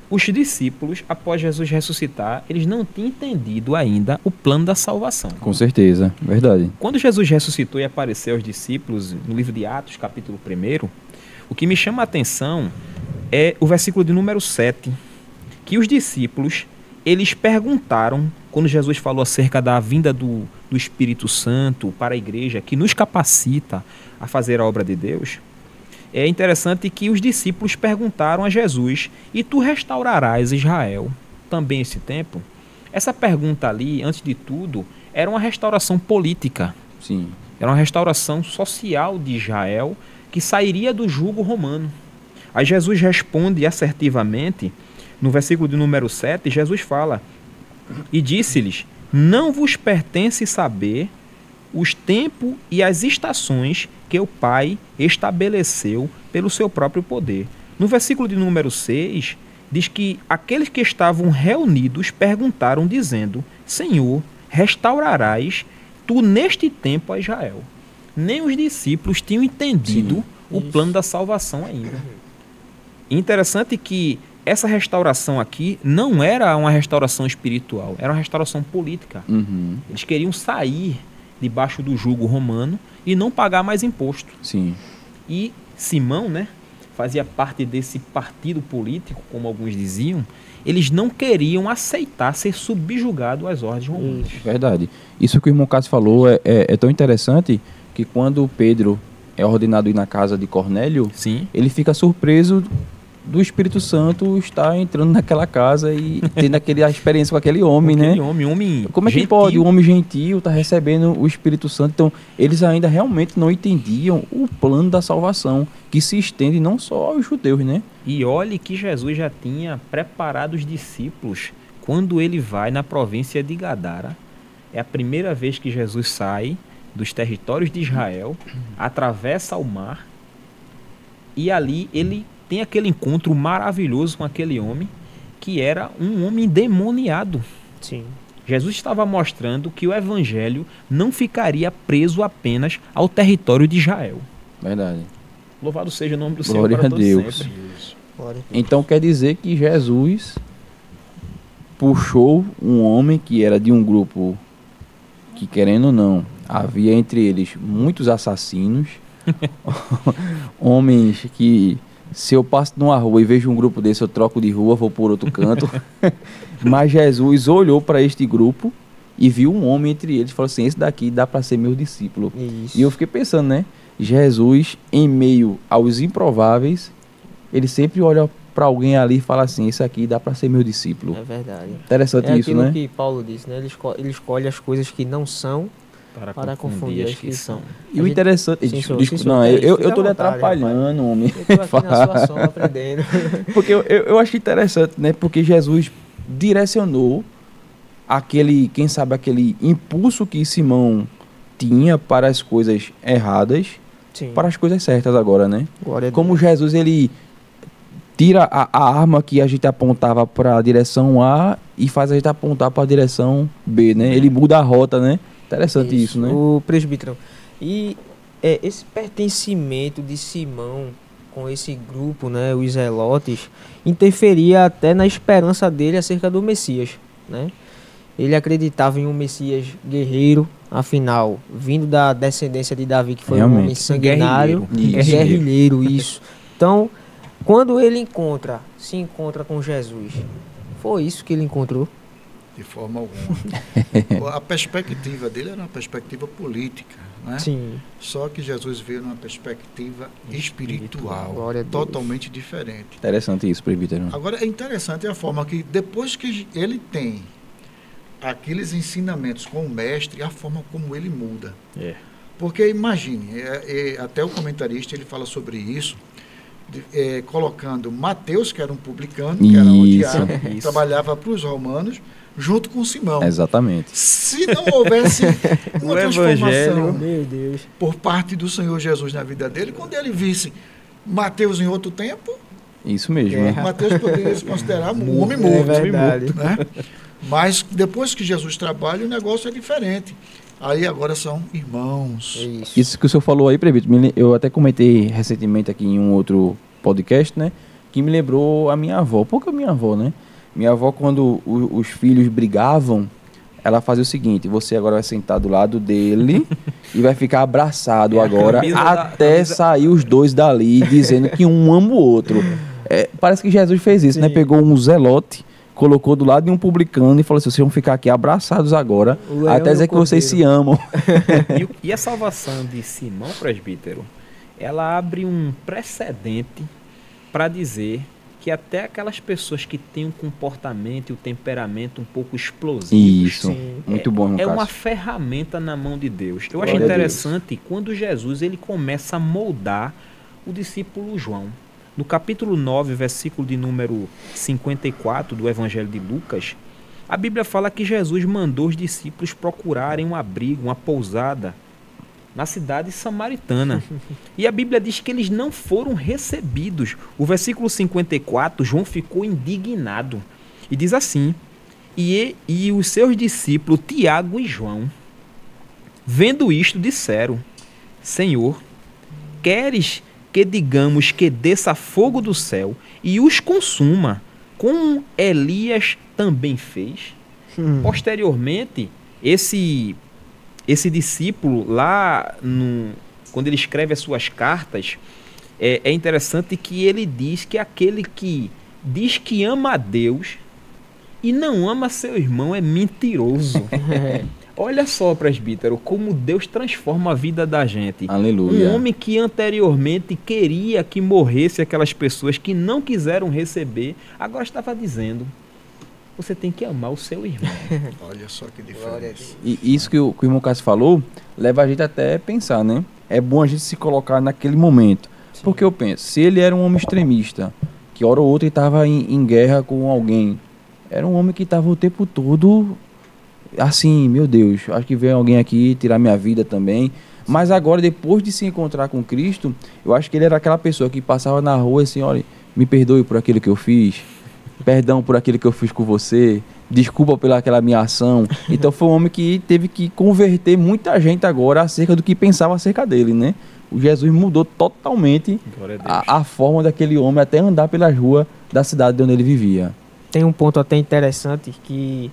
Os discípulos, após Jesus ressuscitar, eles não tinham entendido ainda o plano da salvação. Com certeza, verdade. Quando Jesus ressuscitou e apareceu aos discípulos, no livro de Atos, capítulo 1, o que me chama a atenção é o versículo de número 7, que os discípulos, eles perguntaram, quando Jesus falou acerca da vinda do Espírito Santo para a igreja, que nos capacita a fazer a obra de Deus, é interessante que os discípulos perguntaram a Jesus, e tu restaurarás Israel também esse tempo? Essa pergunta ali, antes de tudo, era uma restauração política. Sim. Era uma restauração social de Israel que sairia do jugo romano. Aí Jesus responde assertivamente, no versículo de número 7, Jesus fala, e disse-lhes, não vos pertence saber os tempos e as estações que o Pai estabeleceu pelo seu próprio poder. No versículo de número 6, diz que aqueles que estavam reunidos perguntaram, dizendo: Senhor, restaurarás tu neste tempo a Israel. Nem os discípulos tinham entendido o plano da salvação ainda. Interessante que essa restauração aqui não era uma restauração espiritual, era uma restauração política. Eles queriam sair debaixo do jugo romano e não pagar mais imposto. Sim. E Simão, né, fazia parte desse partido político, como alguns diziam. Eles não queriam aceitar ser subjugado às ordens romanas. Verdade. Isso que o irmão Cássio falou é tão interessante que quando Pedro é ordenado ir na casa de Cornélio, Sim. ele fica surpreso do Espírito Santo estar entrando naquela casa e tendo a experiência com aquele homem, né? Homem Como é que gentil. pode um homem gentil estar recebendo o Espírito Santo? Então, eles ainda realmente não entendiam o plano da salvação, que se estende não só aos judeus, né? E olhe que Jesus já tinha preparado os discípulos quando ele vai na província de Gadara. É a primeira vez que Jesus sai dos territórios de Israel, atravessa o mar e ali ele tem aquele encontro maravilhoso com aquele homem que era um homem endemoniado. Sim. Jesus estava mostrando que o evangelho não ficaria preso apenas ao território de Israel. Verdade. Louvado seja o nome do Senhor Glória para a todos Deus. sempre. Glória a Deus. Então quer dizer que Jesus puxou um homem que era de um grupo que, querendo ou não, havia entre eles muitos assassinos, homens que, se eu passo numa rua e vejo um grupo desse, eu troco de rua, vou por outro canto. Mas Jesus olhou para este grupo e viu um homem entre eles e falou assim: esse daqui dá para ser meu discípulo. Isso. E eu fiquei pensando, né? Jesus, em meio aos improváveis, ele sempre olha para alguém ali e fala assim: esse aqui dá para ser meu discípulo. É verdade. Interessante É isso, aquilo né? que Paulo disse, né? Ele escolhe as coisas que não são para confundir as que são. E o interessante... Sim, senhor, Desculpa, sim, senhor. não, eu Fica tô lhe à vontade, atrapalhando, homem. Eu tô aqui na sua sombra aprendendo. Porque eu acho interessante, né? Porque Jesus direcionou quem sabe, aquele impulso que Simão tinha para as coisas erradas, Sim. para as coisas certas agora, né? Glória a Deus. Como Jesus, ele tira a arma que a gente apontava para a direção A e faz a gente apontar para a direção B, né? Ele muda a rota, né? Interessante isso, né? O presbítero. E esse pertencimento de Simão com esse grupo, né, os zelotes, interferia até na esperança dele acerca do Messias, né? Ele acreditava em um Messias guerreiro, afinal, vindo da descendência de Davi, que foi Realmente. um homem sanguinário, Guerrilheiro. guerrilheiro, isso. Então, quando ele se encontra com Jesus, foi isso que ele encontrou? De forma alguma. A perspectiva dele era uma perspectiva política, né? Sim. Só que Jesus veio numa perspectiva espiritual, Glória a Deus. totalmente diferente. Interessante isso, presbítero. Agora, é interessante a forma que, depois que ele tem aqueles ensinamentos com o mestre, a forma como ele muda. É. Porque, imagine, até o comentarista ele fala sobre isso, colocando Mateus, que era um publicano, que era odiado, Isso. trabalhava para os romanos, junto com Simão. Exatamente. Se não houvesse uma O transformação evangelho. Meu Deus. por parte do Senhor Jesus na vida dele, quando ele visse Mateus em outro tempo, Isso mesmo, né? Mateus poderia se considerar um homem morto. É verdade. Né? Mas depois que Jesus trabalha, o negócio é diferente. Aí agora são irmãos. É isso. Isso que o senhor falou aí, presbítero, eu até comentei recentemente aqui em um outro podcast, né? Que me lembrou a minha avó. Por que a minha avó, né? Minha avó, quando os filhos brigavam, ela fazia o seguinte: você agora vai sentar do lado dele e vai ficar abraçado a agora camisa até sair os dois dali dizendo que um ama o outro. Parece que Jesus fez isso, né? Sim. Pegou um zelote, colocou do lado de um publicano e falou assim: vocês vão ficar aqui abraçados agora O leão até e dizer o que vocês se cordeiro. amam. E a salvação de Simão, presbítero, ela abre um precedente para dizer que até aquelas pessoas que têm um comportamento e um temperamento um pouco explosivos, Isso, Sim. muito bom, é irmão uma Cássio. ferramenta na mão de Deus. Eu Glória acho a interessante quando Jesus ele começa a moldar o discípulo João. No capítulo 9, versículo de número 54 do Evangelho de Lucas, a Bíblia fala que Jesus mandou os discípulos procurarem um abrigo, uma pousada, na cidade samaritana. E a Bíblia diz que eles não foram recebidos. O versículo 54, João ficou indignado. E diz assim: e os seus discípulos, Tiago e João, vendo isto, disseram: Senhor, queres que digamos que desça fogo do céu e os consuma, como Elias também fez? Posteriormente, esse discípulo, lá quando ele escreve as suas cartas, é interessante que ele diz que aquele que diz que ama a Deus e não ama seu irmão é mentiroso. Olha só, presbítero, como Deus transforma a vida da gente. Aleluia. Um homem que anteriormente queria que morresse aquelas pessoas que não quiseram receber, agora estava dizendo: você tem que amar o seu irmão. Olha só que diferença. E isso que o irmão Cássio falou, leva a gente até a pensar, né? É bom a gente se colocar naquele momento. Sim. Porque eu penso, se ele era um homem extremista, que hora ou outra ele estava em guerra com alguém, era um homem que estava o tempo todo assim, meu Deus, acho que vem alguém aqui tirar minha vida também. Mas agora, depois de se encontrar com Cristo, eu acho que ele era aquela pessoa que passava na rua assim: olha, me perdoe por aquilo que eu fiz, perdão por aquilo que eu fiz com você, desculpa pela aquela minha ação. Então foi um homem que teve que converter muita gente agora acerca do que pensava acerca dele, né? O Jesus mudou totalmente a forma daquele homem até andar pelas ruas da cidade onde ele vivia. Tem um ponto até interessante que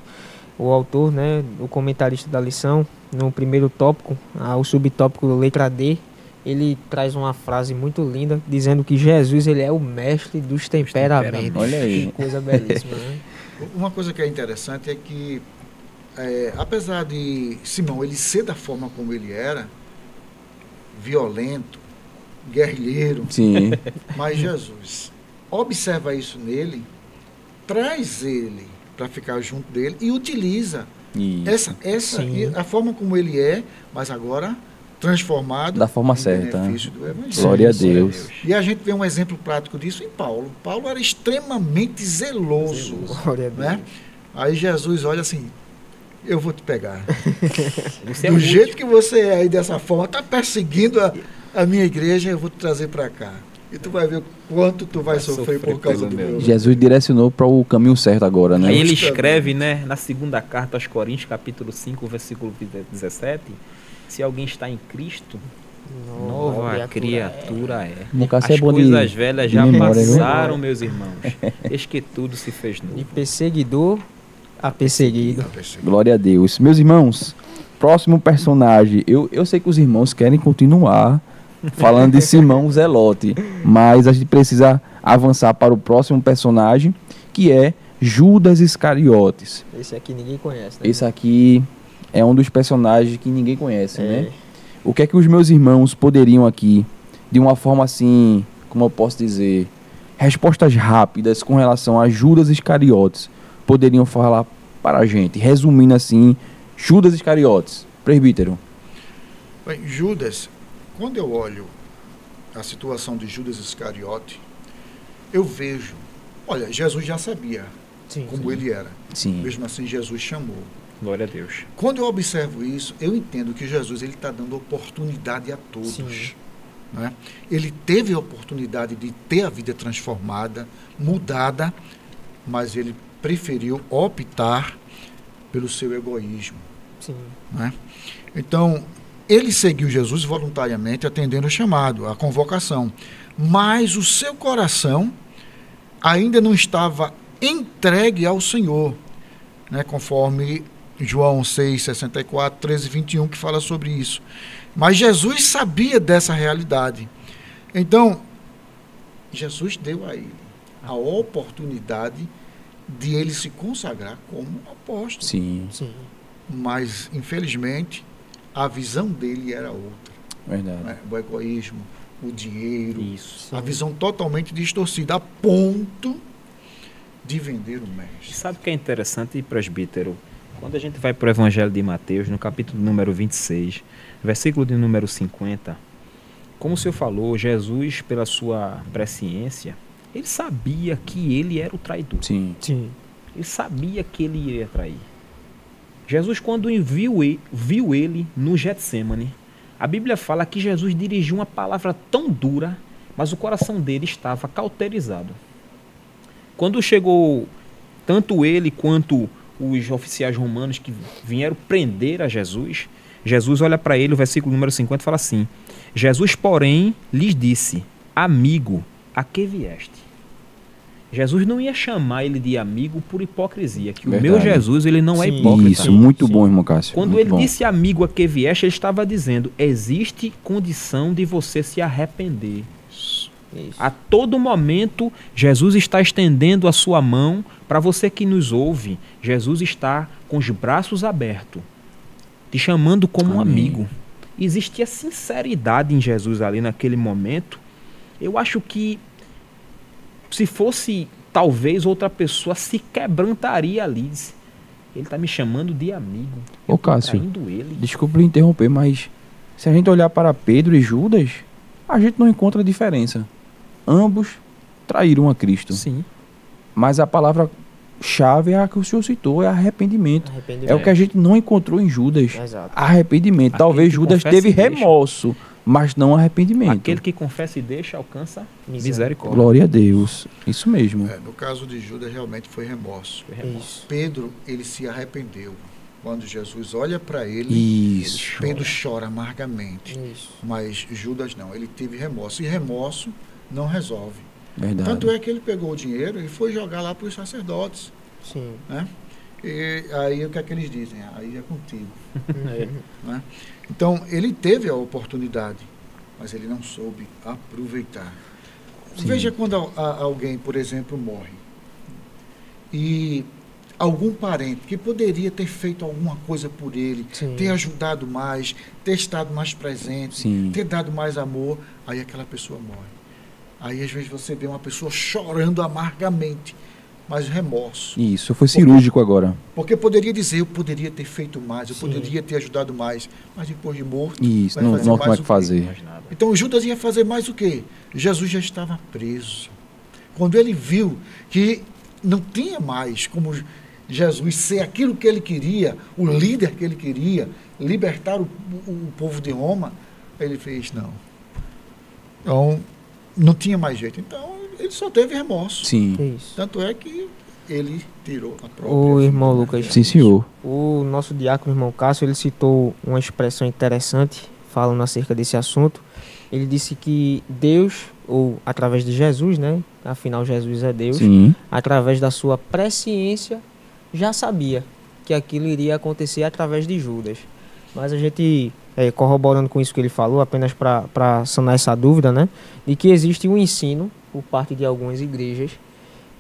o autor, né, o comentarista da lição, no primeiro tópico, o subtópico letra D, ele traz uma frase muito linda, dizendo que Jesus, ele é o mestre dos temperamentos. Olha aí. Que coisa belíssima, né? Uma coisa que é interessante é que, apesar de Simão ele ser da forma como ele era, violento, guerrilheiro, sim, mas Jesus observa isso nele, traz ele para ficar junto dele e utiliza essa a forma como ele é, mas agora transformado da forma certa. Benefício do Evangelho. Glória a Deus. E a gente vê um exemplo prático disso em Paulo. Paulo era extremamente zeloso. Glória a Deus. Né? Aí Jesus olha assim: eu vou te pegar. Do jeito que você é aí, dessa forma, está perseguindo a minha igreja, eu vou te trazer para cá. E tu vai ver quanto tu vai sofrer por causa do meu. Jesus direcionou para o caminho certo agora, né? Aí ele escreve, né, na segunda carta aos Coríntios, capítulo 5, versículo 17, se alguém está em Cristo, nova criatura é. As coisas velhas já passaram, meus irmãos. Eis que tudo se fez novo. De perseguidor a perseguido. Glória a Deus. Meus irmãos, próximo personagem. Eu sei que os irmãos querem continuar falando de Simão Zelote, mas a gente precisa avançar para o próximo personagem, que é Judas Iscariotes. Esse aqui ninguém conhece, né? Esse aqui é um dos personagens que ninguém conhece, né? O que é que os meus irmãos poderiam aqui, de uma forma assim, como eu posso dizer, respostas rápidas com relação a Judas Iscariotes, poderiam falar para a gente, resumindo assim, Judas Iscariotes, presbítero? Bem, Judas, quando eu olho a situação de Judas Iscariote, eu vejo, olha, Jesus já sabia como ele era. Sim. Mesmo assim, Jesus chamou. Glória a Deus. Quando eu observo isso, eu entendo que Jesus está dando oportunidade a todos. Né? Ele teve a oportunidade de ter a vida transformada, mudada, mas ele preferiu optar pelo seu egoísmo. Né? Então, ele seguiu Jesus voluntariamente, atendendo o chamado, a convocação. Mas o seu coração ainda não estava entregue ao Senhor, né? Conforme João 6, 64, 13, 21, que fala sobre isso. Mas Jesus sabia dessa realidade. Então, Jesus deu a ele a oportunidade de ele se consagrar como apóstolo. Sim. Mas, infelizmente, a visão dele era outra. Verdade. Né? O egoísmo, o dinheiro, a visão totalmente distorcida, a ponto de vender o mestre. Sabe o que é interessante, presbítero? Quando a gente vai para o Evangelho de Mateus, no capítulo número 26, versículo de número 50, como o senhor falou, Jesus, pela sua presciência, ele sabia que ele era o traidor. Sim. Ele sabia que ele iria trair. Jesus, quando viu ele no Getsemane, A Bíblia fala que Jesus dirigiu uma palavra tão dura, mas o coração dele estava cauterizado. Quando chegou tanto ele quanto os oficiais romanos que vieram prender a Jesus, Jesus olha para ele, o versículo número 50 fala assim: Jesus, porém, lhes disse: amigo, a que vieste? Jesus não ia chamar ele de amigo por hipocrisia, que Verdade. o meu Jesus ele não é hipócrita. Isso, muito bom, irmão Cássio. Quando muito ele bom. disse amigo a que vieste, ele estava dizendo: existe condição de você se arrepender. Isso. A todo momento, Jesus está estendendo a sua mão para você que nos ouve. Jesus está com os braços abertos, te chamando como um Amém. amigo. Existia sinceridade em Jesus ali naquele momento. Eu acho que se fosse talvez outra pessoa se quebrantaria ali. Ele está me chamando de amigo. Ô, Eu tô Cássio, traindo ele. Desculpe lhe interromper, mas se a gente olhar para Pedro e Judas, a gente não encontra diferença. Ambos traíram a Cristo. Sim. Mas a palavra-chave é a que o senhor citou, é arrependimento. Arrependimento. É o que a gente não encontrou em Judas. Exato. Arrependimento. Aquele Talvez que Judas confessa teve e deixa. remorso, mas não arrependimento. Aquele que confessa e deixa alcança Misericórdia. misericórdia. Glória a Deus. Isso mesmo. No caso de Judas, realmente foi remorso. Isso. Pedro, ele se arrependeu. Quando Jesus olha para ele, Isso. Pedro chora amargamente. Isso. Mas Judas não, ele teve remorso. E remorso não resolve. Verdade. Tanto é que ele pegou o dinheiro e foi jogar lá para os sacerdotes. Sim. Né? E aí o que é que eles dizem? Aí é contigo. Uhum. Né? Então, ele teve a oportunidade, mas ele não soube aproveitar. Sim. Veja quando alguém, por exemplo, morre e algum parente que poderia ter feito alguma coisa por ele, Sim. ter ajudado mais, ter estado mais presente, Sim. ter dado mais amor, aí aquela pessoa morre. Aí às vezes você vê uma pessoa chorando amargamente, mas remorso. Isso, foi cirúrgico agora. Porque poderia dizer, eu poderia ter feito mais, eu Sim. poderia ter ajudado mais, mas depois de morto, Isso, vai não, fazer não mais como é o que quê? fazer. Mais nada. Então Judas ia fazer mais o quê? Jesus já estava preso. Quando ele viu que não tinha mais como Jesus ser aquilo que ele queria, o líder que ele queria, libertar o povo de Roma, ele fez, não. Então, não tinha mais jeito. Então, ele só teve remorso. Sim. Isso. Tanto é que ele tirou a própria O irmão vida, Lucas. né? Sim, senhor. O nosso diácono, irmão Cássio, ele citou uma expressão interessante, falando acerca desse assunto. Ele disse que Deus, ou através de Jesus, né? Afinal, Jesus é Deus. Sim. Através da sua presciência, já sabia que aquilo iria acontecer através de Judas. Mas a gente, corroborando com isso que ele falou, apenas para sanar essa dúvida, né? De que existe um ensino, por parte de algumas igrejas,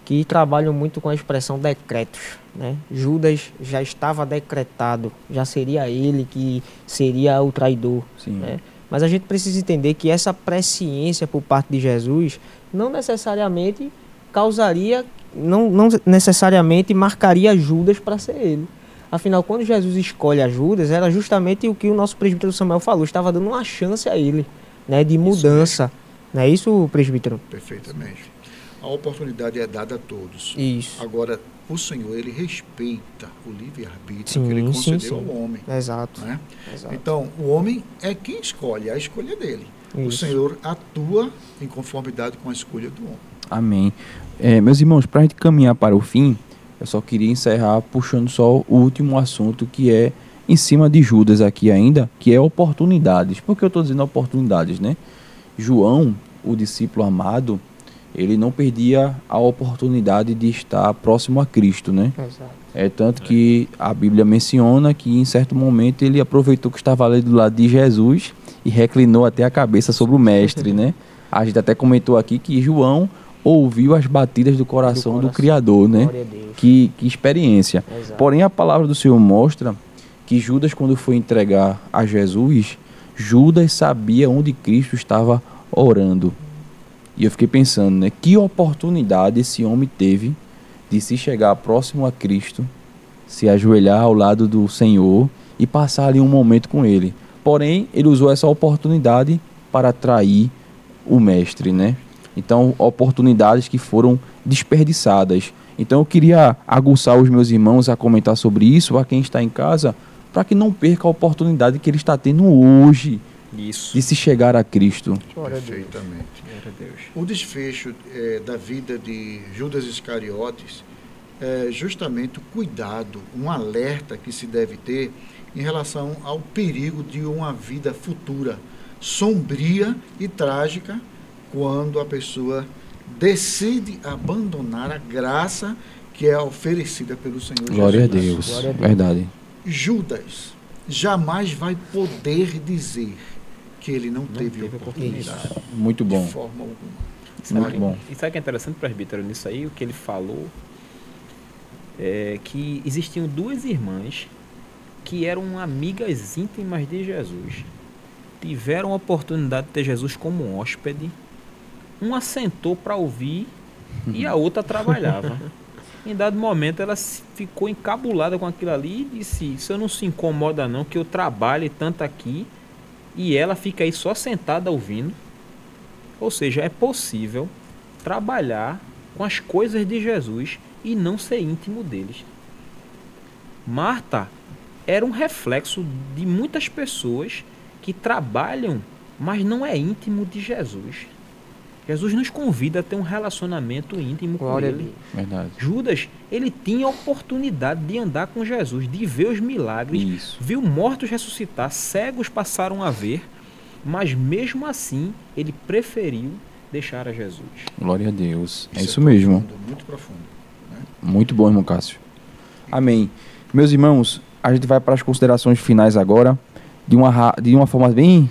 que trabalham muito com a expressão decretos, né? Judas já estava decretado, já seria ele que seria o traidor, Sim. né? Mas a gente precisa entender que essa presciência por parte de Jesus não necessariamente causaria, não necessariamente marcaria Judas para ser ele. Afinal, quando Jesus escolhe a Judas, era justamente o que o nosso presbítero Samuel falou, estava dando uma chance a ele, né, de mudança. Não é isso, presbítero? Perfeitamente. A oportunidade é dada a todos. Isso. Agora, o Senhor, ele respeita o livre-arbítrio Sim, que ele sim, concedeu sim. ao homem. Exato. Né? Exato. Então, o homem é quem escolhe, a escolha dele. O Isso. Senhor atua em conformidade com a escolha do homem. Amém. Meus irmãos, para a gente caminhar para o fim, eu só queria encerrar puxando só o último assunto, que é em cima de Judas aqui ainda, que é oportunidades. Por que eu estou dizendo oportunidades, né? João, o discípulo amado, ele não perdia a oportunidade de estar próximo a Cristo, né? Exato. É tanto que a Bíblia menciona que em certo momento ele aproveitou que estava ali do lado de Jesus e reclinou até a cabeça sobre o mestre, né? A gente até comentou aqui que João ouviu as batidas do coração do Criador, né? Glória a Deus. Que experiência. Exato. Porém, a palavra do Senhor mostra que Judas, quando foi entregar a Jesus, Judas sabia onde Cristo estava orando. E eu fiquei pensando, né? Que oportunidade esse homem teve de se chegar próximo a Cristo, se ajoelhar ao lado do Senhor e passar ali um momento com Ele. Porém, ele usou essa oportunidade para trair o mestre, né? Então, oportunidades que foram desperdiçadas. Então, eu queria aguçar os meus irmãos a comentar sobre isso, a quem está em casa, para que não perca a oportunidade que ele está tendo hoje Isso. de se chegar a Cristo. Perfeitamente. Glória a Deus. O desfecho da vida de Judas Iscariotes é justamente o cuidado, um alerta que se deve ter em relação ao perigo de uma vida futura, sombria e trágica, quando a pessoa decide abandonar a graça que é oferecida pelo Senhor Glória a Jesus. Deus. Glória a Deus. Verdade. Judas jamais vai poder dizer que ele não teve teve oportunidade. Muito bom. De forma alguma. Muito bom. E sabe o que é interessante, presbítero, nisso aí? O que ele falou é que existiam duas irmãs que eram amigas íntimas de Jesus. Tiveram a oportunidade de ter Jesus como hóspede. Uma sentou para ouvir e a outra trabalhava. Em dado momento ela ficou encabulada com aquilo ali e disse: "Isso não se incomoda não, que eu trabalhe tanto aqui", e ela fica aí só sentada ouvindo. Ou seja, é possível trabalhar com as coisas de Jesus e não ser íntimo deles. Marta era um reflexo de muitas pessoas que trabalham, mas não é íntimo de Jesus. Jesus nos convida a ter um relacionamento íntimo com Glória a ele. Deus. Verdade. Judas, ele tinha a oportunidade de andar com Jesus, de ver os milagres, Isso. viu mortos ressuscitar, cegos passaram a ver, mas mesmo assim ele preferiu deixar a Jesus. Glória a Deus. É Isso isso mesmo. profundo, muito profundo. Né? Muito bom, irmão Cássio. Amém. Meus irmãos, a gente vai para as considerações finais agora, de uma forma bem,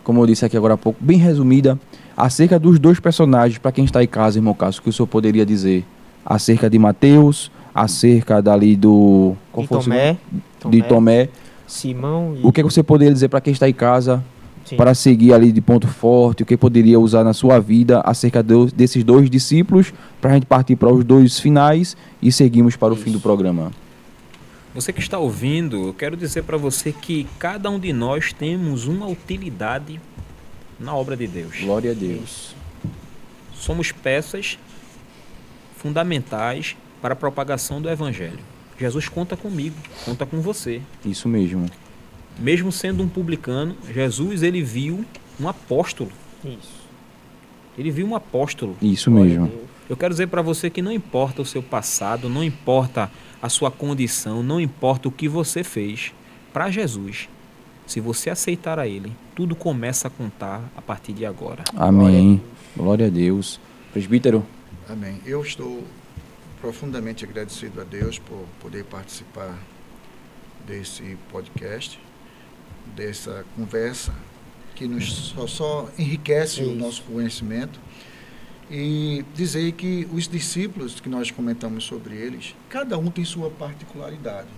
como eu disse aqui agora há pouco, bem resumida, acerca dos dois personagens, para quem está em casa, irmão Cássio, que o senhor poderia dizer acerca de Mateus, acerca dali do... qual De foi o Tomé, segundo? De Tomé. Simão e... O que você poderia dizer para quem está em casa, Sim. para seguir ali de ponto forte, o que poderia usar na sua vida acerca desses dois discípulos, para a gente partir para os dois finais e seguimos para o fim do programa. Você que está ouvindo, eu quero dizer para você que cada um de nós temos uma utilidade na obra de Deus. Glória a Deus. Somos peças fundamentais para a propagação do Evangelho. Jesus conta comigo, conta com você. Isso mesmo. Mesmo sendo um publicano, Jesus ele viu um apóstolo. Isso. Ele viu um apóstolo. Isso Glória a mesmo. Deus. Eu quero dizer para você que não importa o seu passado, não importa a sua condição, não importa o que você fez. Para Jesus, se você aceitar a Ele, tudo começa a contar a partir de agora. Amém. Glória a Deus. Presbítero. Amém. Eu estou profundamente agradecido a Deus por poder participar desse podcast, dessa conversa que nos só enriquece o nosso conhecimento, e dizer que os discípulos que nós comentamos sobre eles, cada um tem sua particularidade.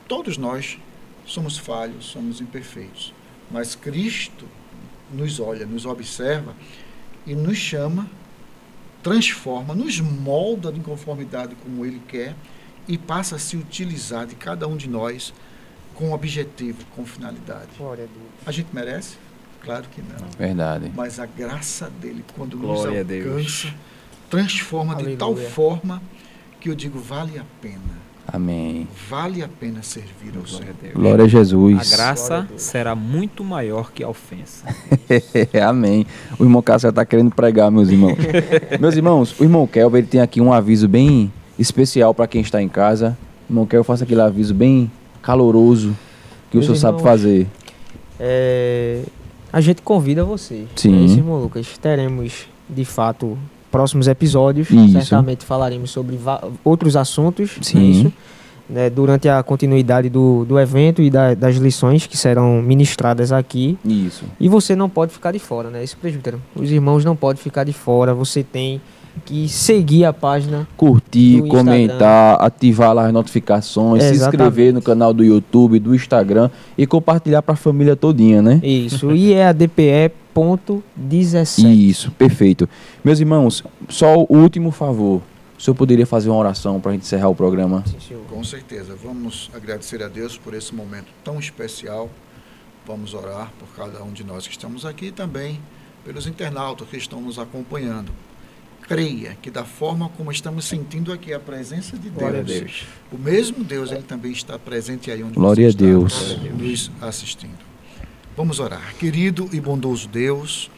Todos nós somos falhos, somos imperfeitos, mas Cristo nos olha, nos observa e nos chama, transforma, nos molda de conformidade como Ele quer e passa a se utilizar de cada um de nós com objetivo, com finalidade. Glória a Deus. A gente merece? Claro que não. Verdade. Mas a graça dele, quando Glória a nos Deus. alcança, transforma de Aleluia. tal forma que eu digo, vale a pena. Amém. Vale a pena servir ao Glória Senhor. a Deus. Glória a Jesus. A graça Glória a Deus. será muito maior que a ofensa. Amém. O irmão Cássio já está querendo pregar, meus irmãos. Meus irmãos, o irmão Kelvin ele tem aqui um aviso bem especial para quem está em casa. Irmão Kelvin, faça aquele aviso bem caloroso que o Meus senhor sabe irmãos, fazer. A gente convida você. Sim. É isso, irmão Lucas. Teremos, de fato, próximos episódios. Isso. Certamente falaremos sobre outros assuntos. Sim. Não é isso? Né, durante a continuidade do evento e das lições que serão ministradas aqui. Isso. E você não pode ficar de fora, né? Esse presbítero. Os irmãos não podem ficar de fora. Você tem que seguir a página. Curtir, Do comentar, ativar lá as notificações, se Exatamente. inscrever no canal do YouTube, do Instagram e compartilhar para a família todinha, né? Isso. E é a DPE.17. Isso, perfeito. Meus irmãos, só o último favor. O senhor poderia fazer uma oração para a gente encerrar o programa? Sim, senhor. Com certeza. Vamos agradecer a Deus por esse momento tão especial. Vamos orar por cada um de nós que estamos aqui e também pelos internautas que estão nos acompanhando. Creia que da forma como estamos sentindo aqui a presença de Glória a Deus, Deus. o mesmo Deus ele também está presente aí onde Glória você a Deus. está nos assistindo. Vamos orar. Querido e bondoso Deus,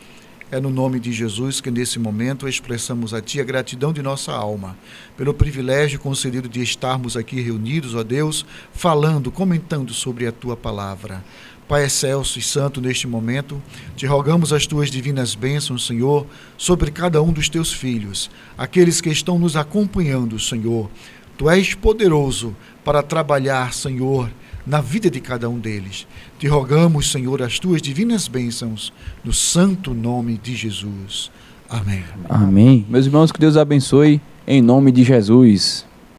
é no nome de Jesus que nesse momento expressamos a Ti a gratidão de nossa alma, pelo privilégio concedido de estarmos aqui reunidos, ó Deus, falando, comentando sobre a Tua palavra. Pai excelso e santo, neste momento, te rogamos as Tuas divinas bênçãos, Senhor, sobre cada um dos Teus filhos, aqueles que estão nos acompanhando, Senhor. Tu és poderoso para trabalhar, Senhor, na vida de cada um deles. Te rogamos, Senhor, as Tuas divinas bênçãos, no santo nome de Jesus. Amém. Amém. Meus irmãos, que Deus abençoe, em nome de Jesus.